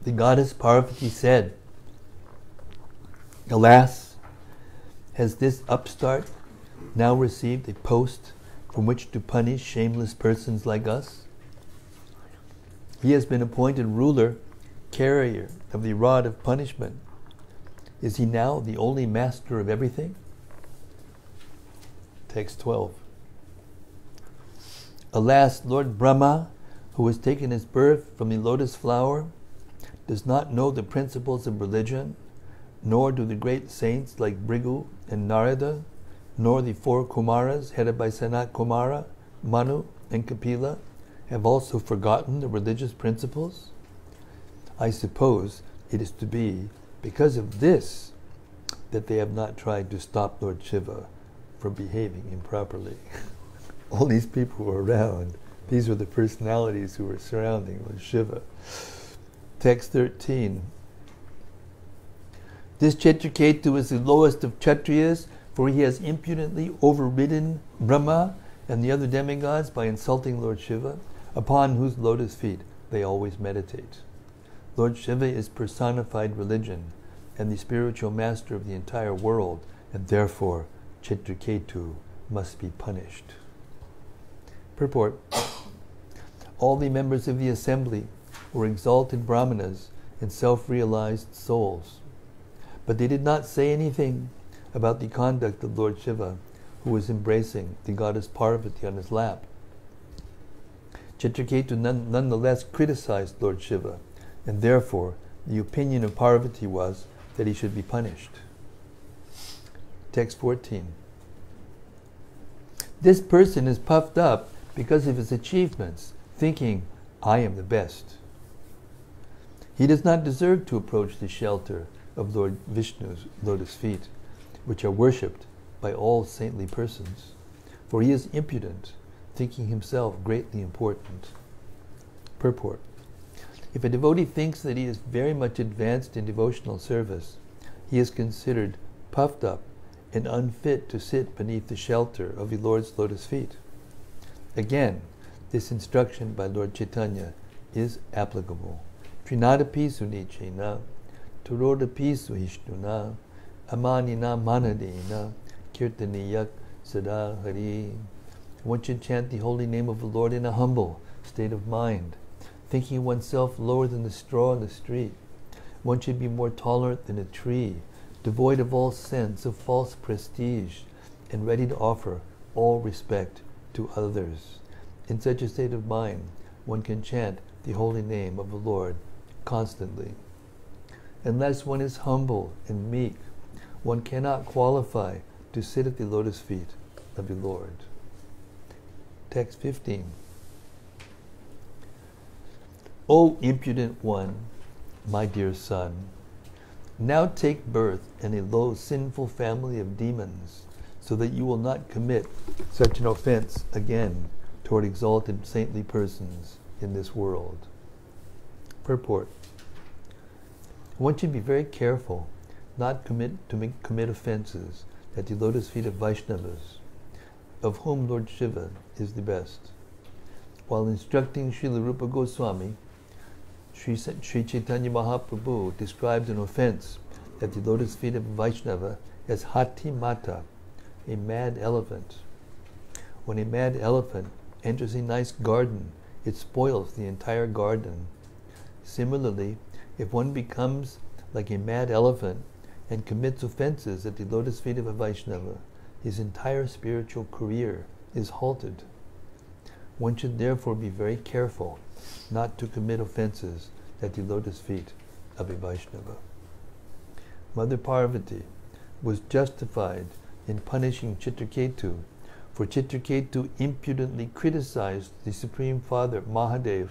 The goddess Parvati said, "Alas, has this upstart now received a post from which to punish shameless persons like us? He has been appointed ruler, carrier of the rod of punishment. Is he now the only master of everything?" Text 12. Alas, Lord Brahma, who has taken his birth from the lotus flower, does not know the principles of religion, nor do the great saints like Bhrigu and Narada, nor the 4 Kumaras headed by Sanat Kumara, Manu, and Kapila have also forgotten the religious principles. I suppose it is to be because of this that they have not tried to stop Lord Shiva from behaving improperly. All these people were around. These were the personalities who were surrounding Lord Shiva. Text 13. This Citraketu is the lowest of Kshatriyas, for he has impudently overridden Brahma and the other demigods by insulting Lord Shiva, upon whose lotus feet they always meditate. Lord Shiva is personified religion and the spiritual master of the entire world, and therefore Citraketu must be punished. Purport. All the members of the assembly were exalted brahmanas and self-realized souls, but they did not say anything about the conduct of Lord Shiva, who was embracing the goddess Parvati on his lap. Citraketu nonetheless criticized Lord Shiva, and therefore the opinion of Parvati was that he should be punished. Text 14. This person is puffed up because of his achievements, thinking, "I am the best." He does not deserve to approach the shelter of Lord Vishnu's lotus feet, which are worshipped by all saintly persons, for he is impudent, thinking himself greatly important. Purport. If a devotee thinks that he is very much advanced in devotional service, he is considered puffed up and unfit to sit beneath the shelter of the Lord's lotus feet. Again, this instruction by Lord Chaitanya is applicable. Trinadapi sunichena turodapi suhishnuna amanina manadena kirtaniyak sada hari. One should chant the holy name of the Lord in a humble state of mind, thinking oneself lower than the straw in the street. One should be more tolerant than a tree, devoid of all sense of false prestige, and ready to offer all respect to others. In such a state of mind, one can chant the holy name of the Lord constantly. Unless one is humble and meek, one cannot qualify to sit at the lotus feet of the Lord. Text 15. O impudent one, my dear son, now take birth in a low sinful family of demons, so that you will not commit such an offense again toward exalted saintly persons in this world. Purport. One should be very careful not commit offenses at the lotus feet of Vaishnavas, of whom Lord Shiva is the best. While instructing Srila Rupa Goswami, Sri Chaitanya Mahaprabhu described an offense at the lotus feet of Vaishnava as Hati Mata, a mad elephant. When a mad elephant enters a nice garden, it spoils the entire garden. Similarly, if one becomes like a mad elephant and commits offenses at the lotus feet of a Vaishnava, his entire spiritual career is halted. One should therefore be very careful not to commit offenses at the lotus feet of a Vaishnava. Mother Parvati was justified in punishing Citraketu, for Citraketu impudently criticized the Supreme Father Mahadev,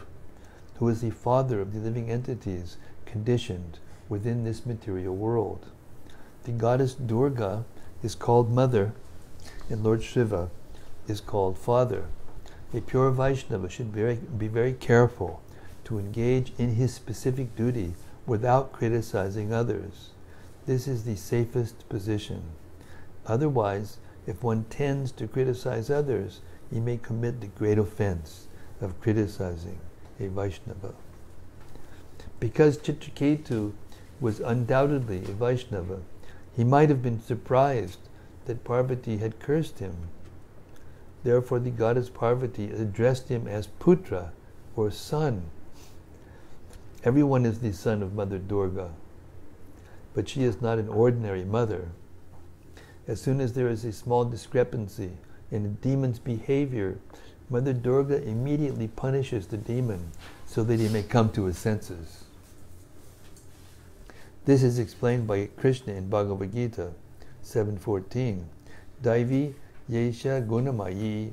who is the father of the living entities conditioned within this material world. The goddess Durga is called Mother, and Lord Shiva is called Father. A pure Vaishnava should be very careful to engage in his specific duty without criticizing others. This is the safest position. Otherwise, if one tends to criticize others, he may commit the great offense of criticizing a Vaishnava. Because Citraketu was undoubtedly a Vaishnava, he might have been surprised that Parvati had cursed him. Therefore, the goddess Parvati addressed him as Putra, or son. Everyone is the son of Mother Durga, but she is not an ordinary mother. As soon as there is a small discrepancy in a demon's behavior, Mother Durga immediately punishes the demon so that he may come to his senses. This is explained by Krishna in Bhagavad Gita 7:14. Daivi Yesha Gunamayi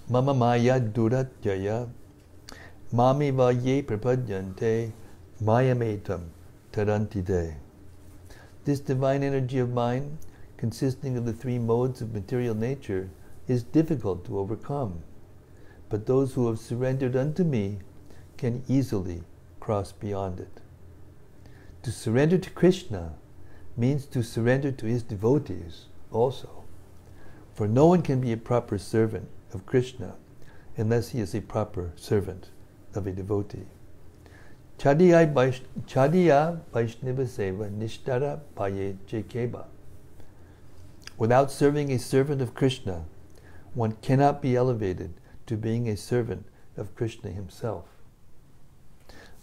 Mama Maya Duratyaya Mami Va Ye Prapadyante Mayametam Tarantide. This divine energy of mine, consisting of the three modes of material nature, is difficult to overcome. But those who have surrendered unto me can easily cross beyond it. To surrender to Krishna means to surrender to his devotees also. For no one can be a proper servant of Krishna unless he is a proper servant of a devotee. Chadiya Vaishnava Seva Nishtara Paye Jekeba. Without serving a servant of Krishna, one cannot be elevated to being a servant of Krishna himself.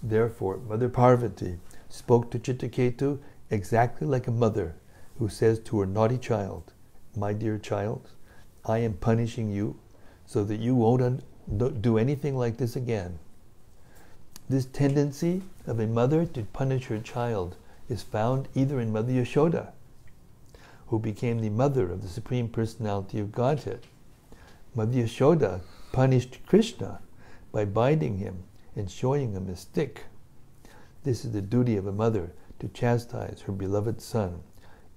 Therefore, Mother Parvati spoke to Citraketu exactly like a mother who says to her naughty child, "My dear child, I am punishing you so that you won't do anything like this again." This tendency of a mother to punish her child is found either in Mother Yashoda, who became the mother of the Supreme Personality of Godhead. Mother Yashoda punished Krishna by binding him and showing him a stick. This is the duty of a mother, to chastise her beloved son,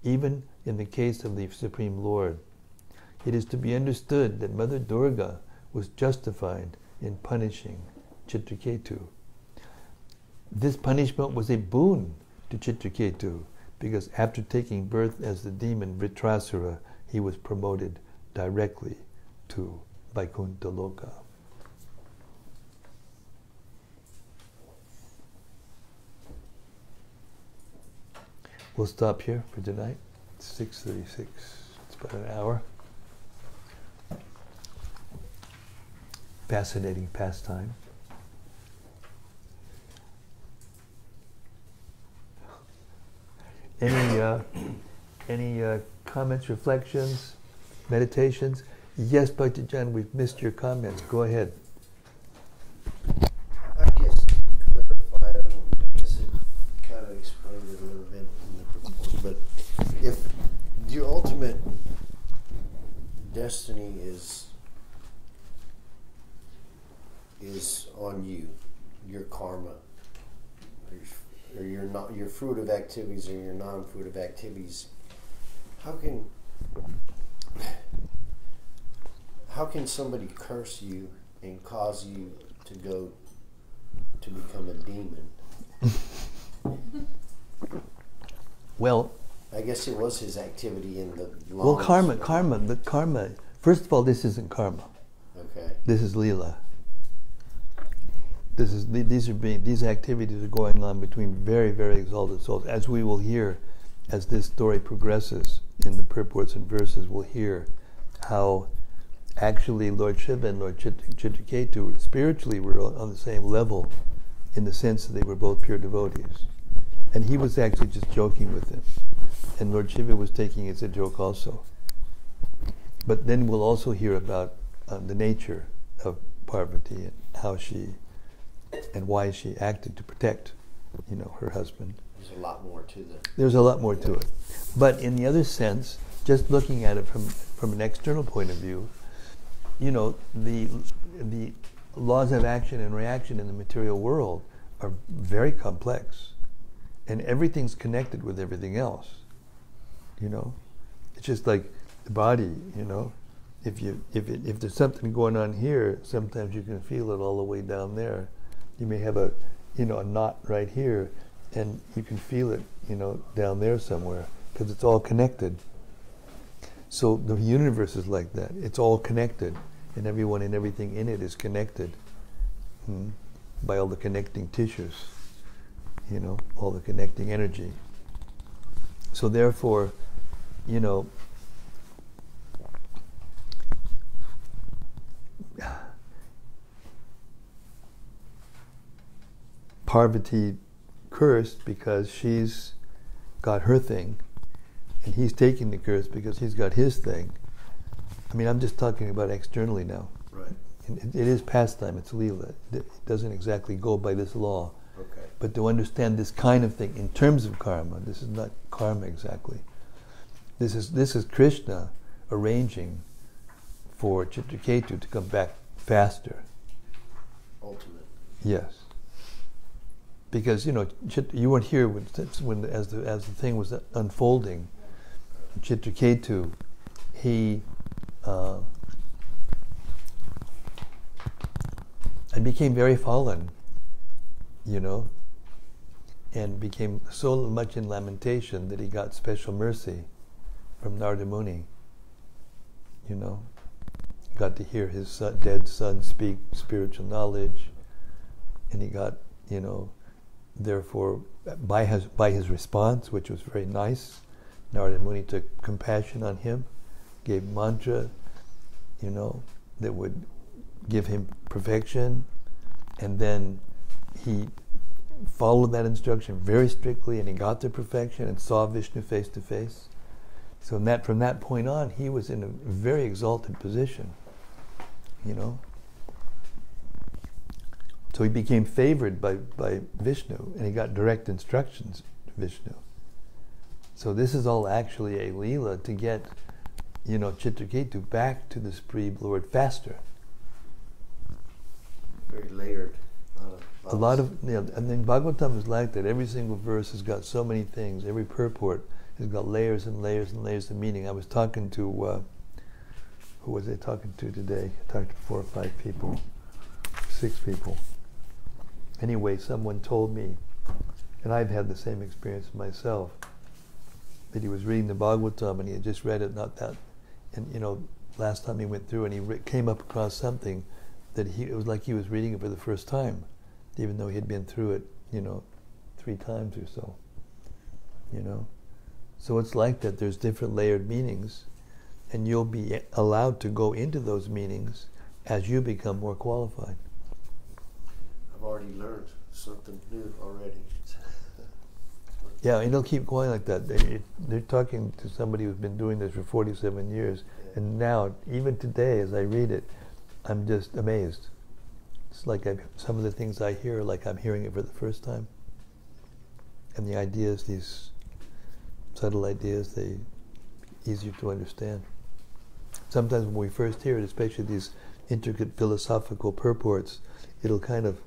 even in the case of the Supreme Lord. It is to be understood that Mother Durga was justified in punishing Citraketu. This punishment was a boon to Citraketu, because after taking birth as the demon Vritrasura, he was promoted directly to Vaikuntha Loka. We'll stop here for tonight. It's 6:36. It's about an hour. Fascinating pastime. Any comments, reflections, meditations? Yes, Bhakti Jan, we've missed your comments. Go ahead.
I guess to clarify, I guess it kind of explained it a little bit in the report, but destiny is on you, your karma, or your fruitive activities or your non-fruitive activities. How can somebody curse you and cause you to go to become a demon?
Well,
I guess it was his activity in the lungs.
well, karma. First of all, this isn't karma.
Okay.
This is lila. These activities are going on between very, very exalted souls, as we will hear, as this story progresses in the purports and verses. We'll hear how actually Lord Shiva and Lord Citraketu spiritually were on the same level, in the sense that they were both pure devotees, and he was actually just joking with him, and Lord Shiva was taking it as a joke also. But then we'll also hear about the nature of Parvati and how she and why she acted to protect, her husband.
There's a lot more to that.
There's a lot more to it. But in the other sense, just looking at it from an external point of view, the laws of action and reaction in the material world are very complex, and everything's connected with everything else. It's just like the body. If there's something going on here, sometimes you can feel it all the way down there. You may have a knot right here, and you can feel it, down there somewhere, because it's all connected. So the universe is like that. It's all connected, and everyone and everything in it is connected by all the connecting tissues, all the connecting energy. So therefore, Parvati cursed because she's got her thing, and he's taking the curse because he's got his thing. I mean, I'm just talking about externally now.
Right.
It is pastime, it's lila. It doesn't exactly go by this law.
Okay.
But to understand this kind of thing in terms of karma, this is not karma exactly. This is Krishna arranging for Citraketu to come back faster.
Ultimate.
Yes. Because you weren't here when as the thing was unfolding. Citraketu, he and became very fallen, and became so much in lamentation that he got special mercy from Narada Muni. Got to hear his dead son speak spiritual knowledge, and he got, therefore, by his response, which was very nice, Narada Muni took compassion on him, gave mantra, that would give him perfection, and then he followed that instruction very strictly, and he got to perfection and saw Vishnu face to face. So from that point on, he was in a very exalted position, So he became favored by Vishnu, and he got direct instructions to Vishnu. So this is all actually a leela to get, Citraketu back to the Supreme Lord faster.
Very layered.
A lot of, and then Bhagavatam is like that. Every single verse has got so many things. Every purport has got layers and layers and layers of meaning. I was talking to, who was I talking to today? I talked to 4 or 5 people, 6 people. Anyway, someone told me, and I've had the same experience myself, that he was reading the Bhagavatam and he had just read it, and last time he went through and he came up across something that it was like he was reading it for the first time, even though he had been through it, 3 times or so. So it's like that. There's different layered meanings, and you'll be allowed to go into those meanings as you become more qualified.
I've already learned something new already.
Yeah, and it'll keep going like that. They're talking to somebody who's been doing this for 47 years, and now, even today, as I read it, I'm just amazed. It's like some of the things I hear, like I'm hearing it for the first time. And the ideas, these subtle ideas, easier to understand. sometimes when we first hear it, especially these intricate philosophical purports, it'll kind of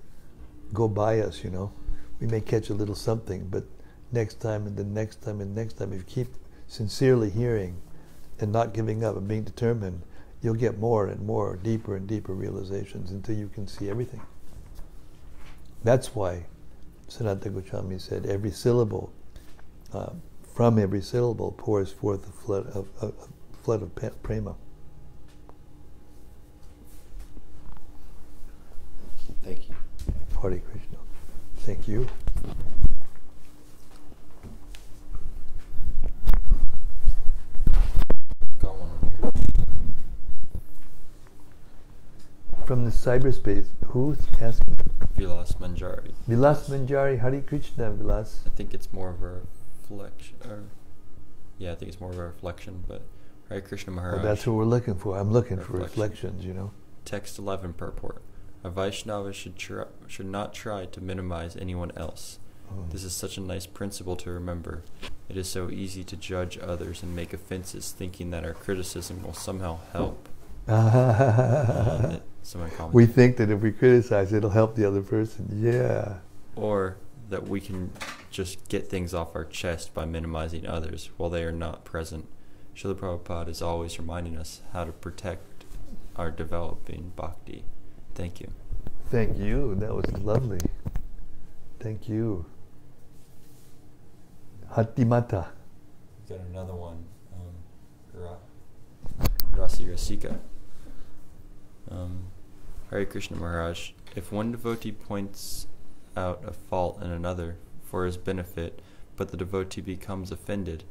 go by us, you know. We may catch a little something, but next time and the next time and next time, if you keep sincerely hearing and not giving up and being determined, you'll get more and more, deeper and deeper realizations until you can see everything. That's why Sanatana Goswami said every syllable, from every syllable pours forth a flood of prema.
Thank you.
Hare Krishna. Thank you.
Got one here.
From the cyberspace, who's asking?
Vilas Manjari.
Vilas Manjari, Hare Krishna, Vilas.
I think it's more of a reflection. I think it's more of a reflection, but Hare Krishna Maharaj.
Oh, that's what we're looking for. I'm looking for reflections, you know.
Text 11 purport. A Vaishnava should not try to minimize anyone else. This is such a nice principle to remember. It is so easy to judge others and make offenses thinking that our criticism will somehow help.
We think that if we criticize, it'll help the other person. Yeah.
Or that we can just get things off our chest by minimizing others while they are not present. Srila Prabhupada is always reminding us how to protect our developing bhakti. Thank you.
Thank you. That was lovely. Thank you. Hatimata.
Got another one. Rasi Rasika. Hare Krishna Maharaj. If one devotee points out a fault in another for his benefit, but the devotee becomes offended,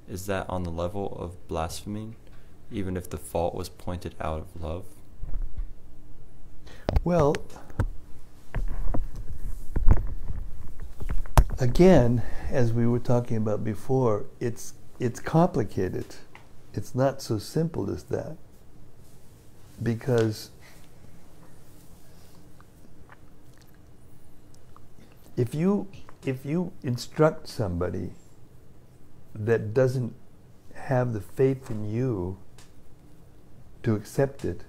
is that on the level of blaspheming, even if the fault was pointed out of love?
Well, again, as we were talking about before, it's complicated. It's not so simple as that. Because if you instruct somebody that doesn't have the faith in you to accept it,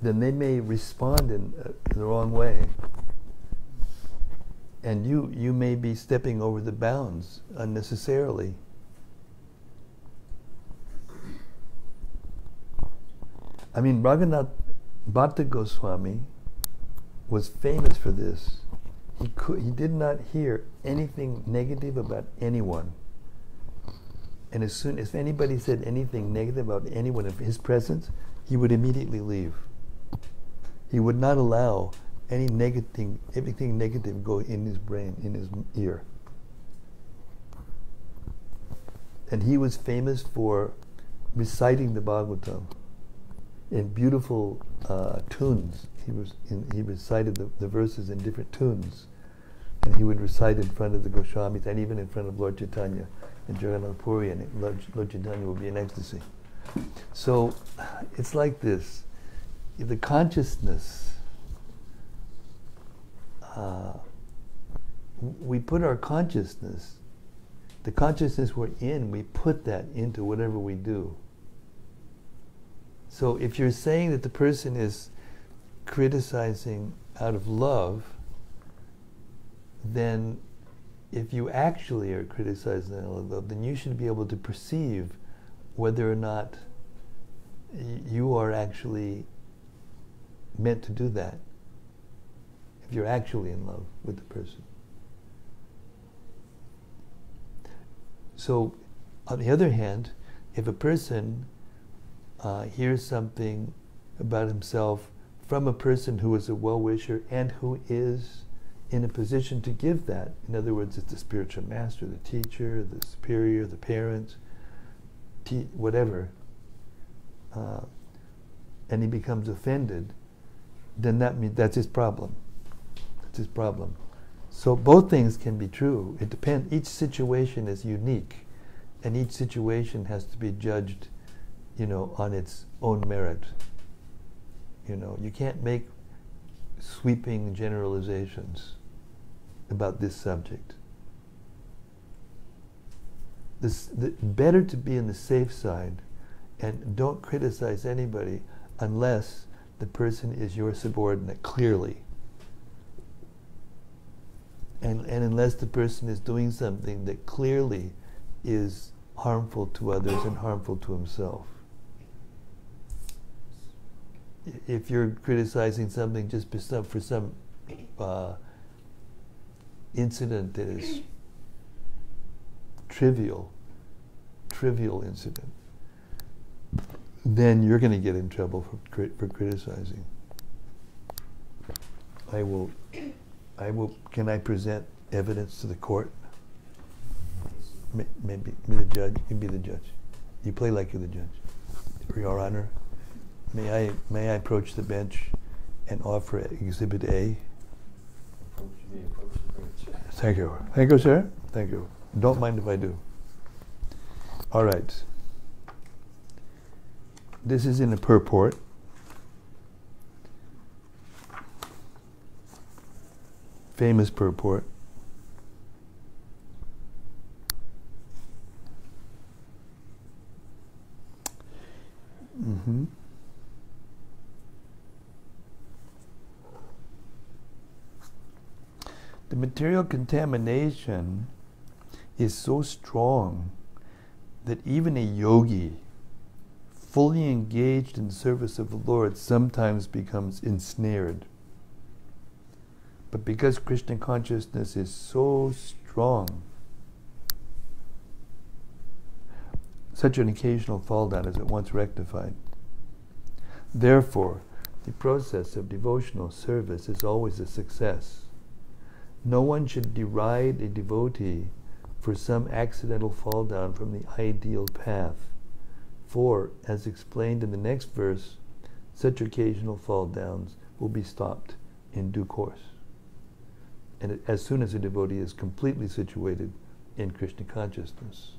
then they may respond in the wrong way. And you may be stepping over the bounds unnecessarily. I mean, Raghunath Bhatta Goswami was famous for this. He did not hear anything negative about anyone. And as soon as anybody said anything negative about anyone in his presence, he would immediately leave. He would not allow anything negative go in his brain, in his ear. And he was famous for reciting the Bhagavatam in beautiful tunes. He recited the verses in different tunes, and he would recite in front of the Goswamis and even in front of Lord Chaitanya in Jagannath Puri, and Lord Chaitanya would be in ecstasy. So it's like this: the consciousness. We put our consciousness, the consciousness we're in, we put that into whatever we do. So if you're saying that the person is criticizing out of love, then if you actually are criticizing out of love, then you should be able to perceive whether or not you are actually meant to do that, if you're actually in love with the person. So, on the other hand, if a person hears something about himself from a person who is a well-wisher and who is in a position to give that, in other words, it's the spiritual master, the teacher, the superior, the parents, whatever, and he becomes offended, then that means that's his problem. That's his problem. So both things can be true. It depends. Each situation is unique, and each situation has to be judged, on its own merit. You can't make sweeping generalizations about this subject. Better to be on the safe side And don't criticize anybody unless the person is your subordinate, clearly. And unless the person is doing something that clearly is harmful to others and harmful to himself. If you're criticizing something just for some incident that is trivial incident, then you're going to get in trouble for criticizing. I will. Can I present evidence to the court? Maybe be the judge. You be the judge. You play like you're the judge. Your Honor, may I approach the bench and offer Exhibit A? Thank you. Thank you, sir. Thank you. Don't mind if I do. All right. This is in a purport. Famous purport. The material contamination is so strong that even a yogi, fully engaged in service of the Lord, sometimes becomes ensnared. But because Krishna consciousness is so strong, such an occasional fall down is at once rectified. Therefore, the process of devotional service is always a success. No one should deride a devotee for some accidental fall down from the ideal path. For, as explained in the next verse, such occasional fall downs will be stopped in due course. And as soon as a devotee is completely situated in Krishna consciousness.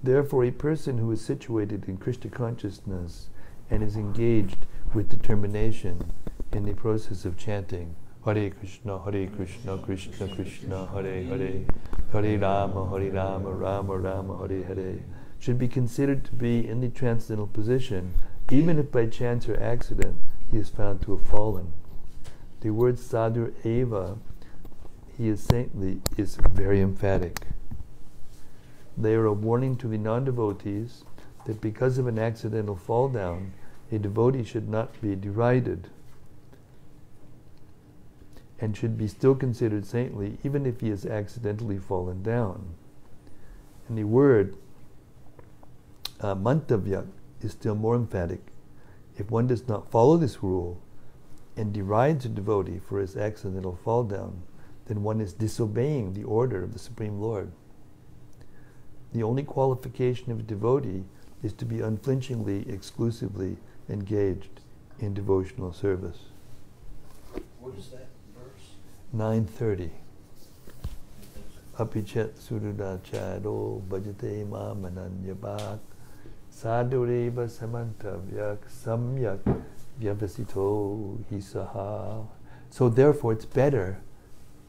Therefore, a person who is situated in Krishna consciousness and is engaged with determination in the process of chanting Hare Krishna, Krishna Krishna, Hare Hare, Hare Rama, Rama Rama, Hare Hare, should be considered to be in the transcendental position, even if by chance or accident he is found to have fallen. The word sadhu eva, he is saintly, is very emphatic. They are a warning to the non-devotees that because of an accidental fall down, a devotee should not be derided and should be still considered saintly even if he has accidentally fallen down. And the word mantavya is still more emphatic. If one does not follow this rule and derides a devotee for his accidental fall down, then one is disobeying the order of the Supreme Lord. The only qualification of a devotee is to be unflinchingly, exclusively engaged in devotional service.
What is that verse?
930. Apichet surudacharo bhajate mamananyabhak sadhureva samantavyak samyak vyavasito hisaha. So therefore it's better,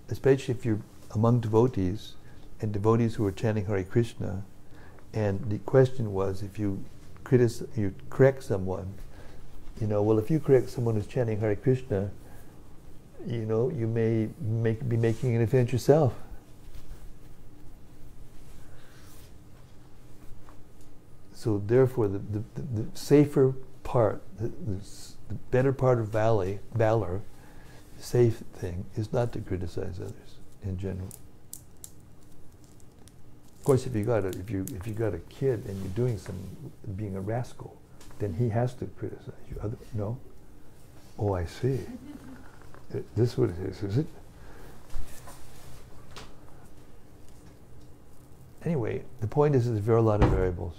especially if you're among devotees, and devotees who are chanting Hare Krishna, and the question was, if you correct someone, well, if you correct someone who's chanting Hare Krishna, you may be making an offense yourself. So therefore, the safer part, the better part of valor, the safe thing, is not to criticize others in general. Of course, if you got a kid and you're being a rascal, then he has to criticize you. No? Oh, I see. This is what it is it? Anyway, the point is there's a very lot of variables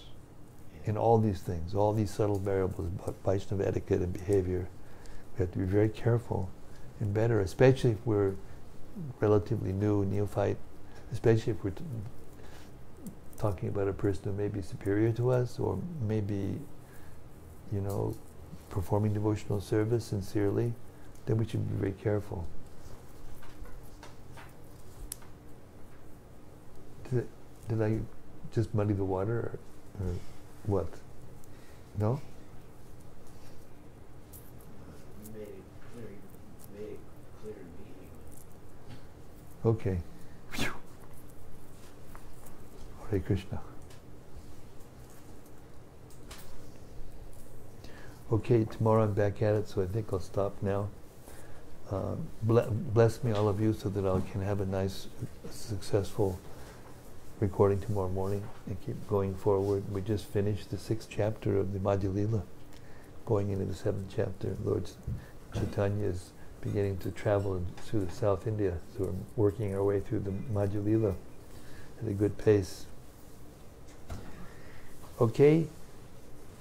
in all these things, all these subtle variables about Vaishnava etiquette and behavior. We have to be very careful and better, especially if we're relatively new, neophyte, especially if we're talking about a person who may be superior to us or maybe, performing devotional service sincerely, then we should be very careful. Did I just muddy the water or what? No?
You made it clear meaning.
Okay. Phew. Hare Krishna. Okay, tomorrow I'm back at it, so I think I'll stop now. Bless me, all of you, so that I can have a nice, successful recording tomorrow morning and keep going forward. We just finished the 6th chapter of the Madhya Lila, going into the 7th chapter. Lord Chaitanya is beginning to travel through the South India, so we're working our way through the Madhya Lila at a good pace. Okay,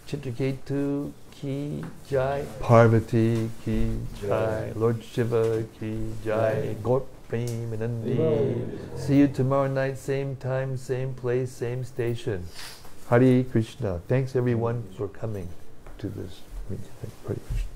Citraketu ki jai, Parvati ki jai, Lord Shiva ki jai, Gaur Premanandi. See you tomorrow night, same time, same place, same station. Hare Krishna. Thanks everyone for coming to this meeting. Hare Krishna.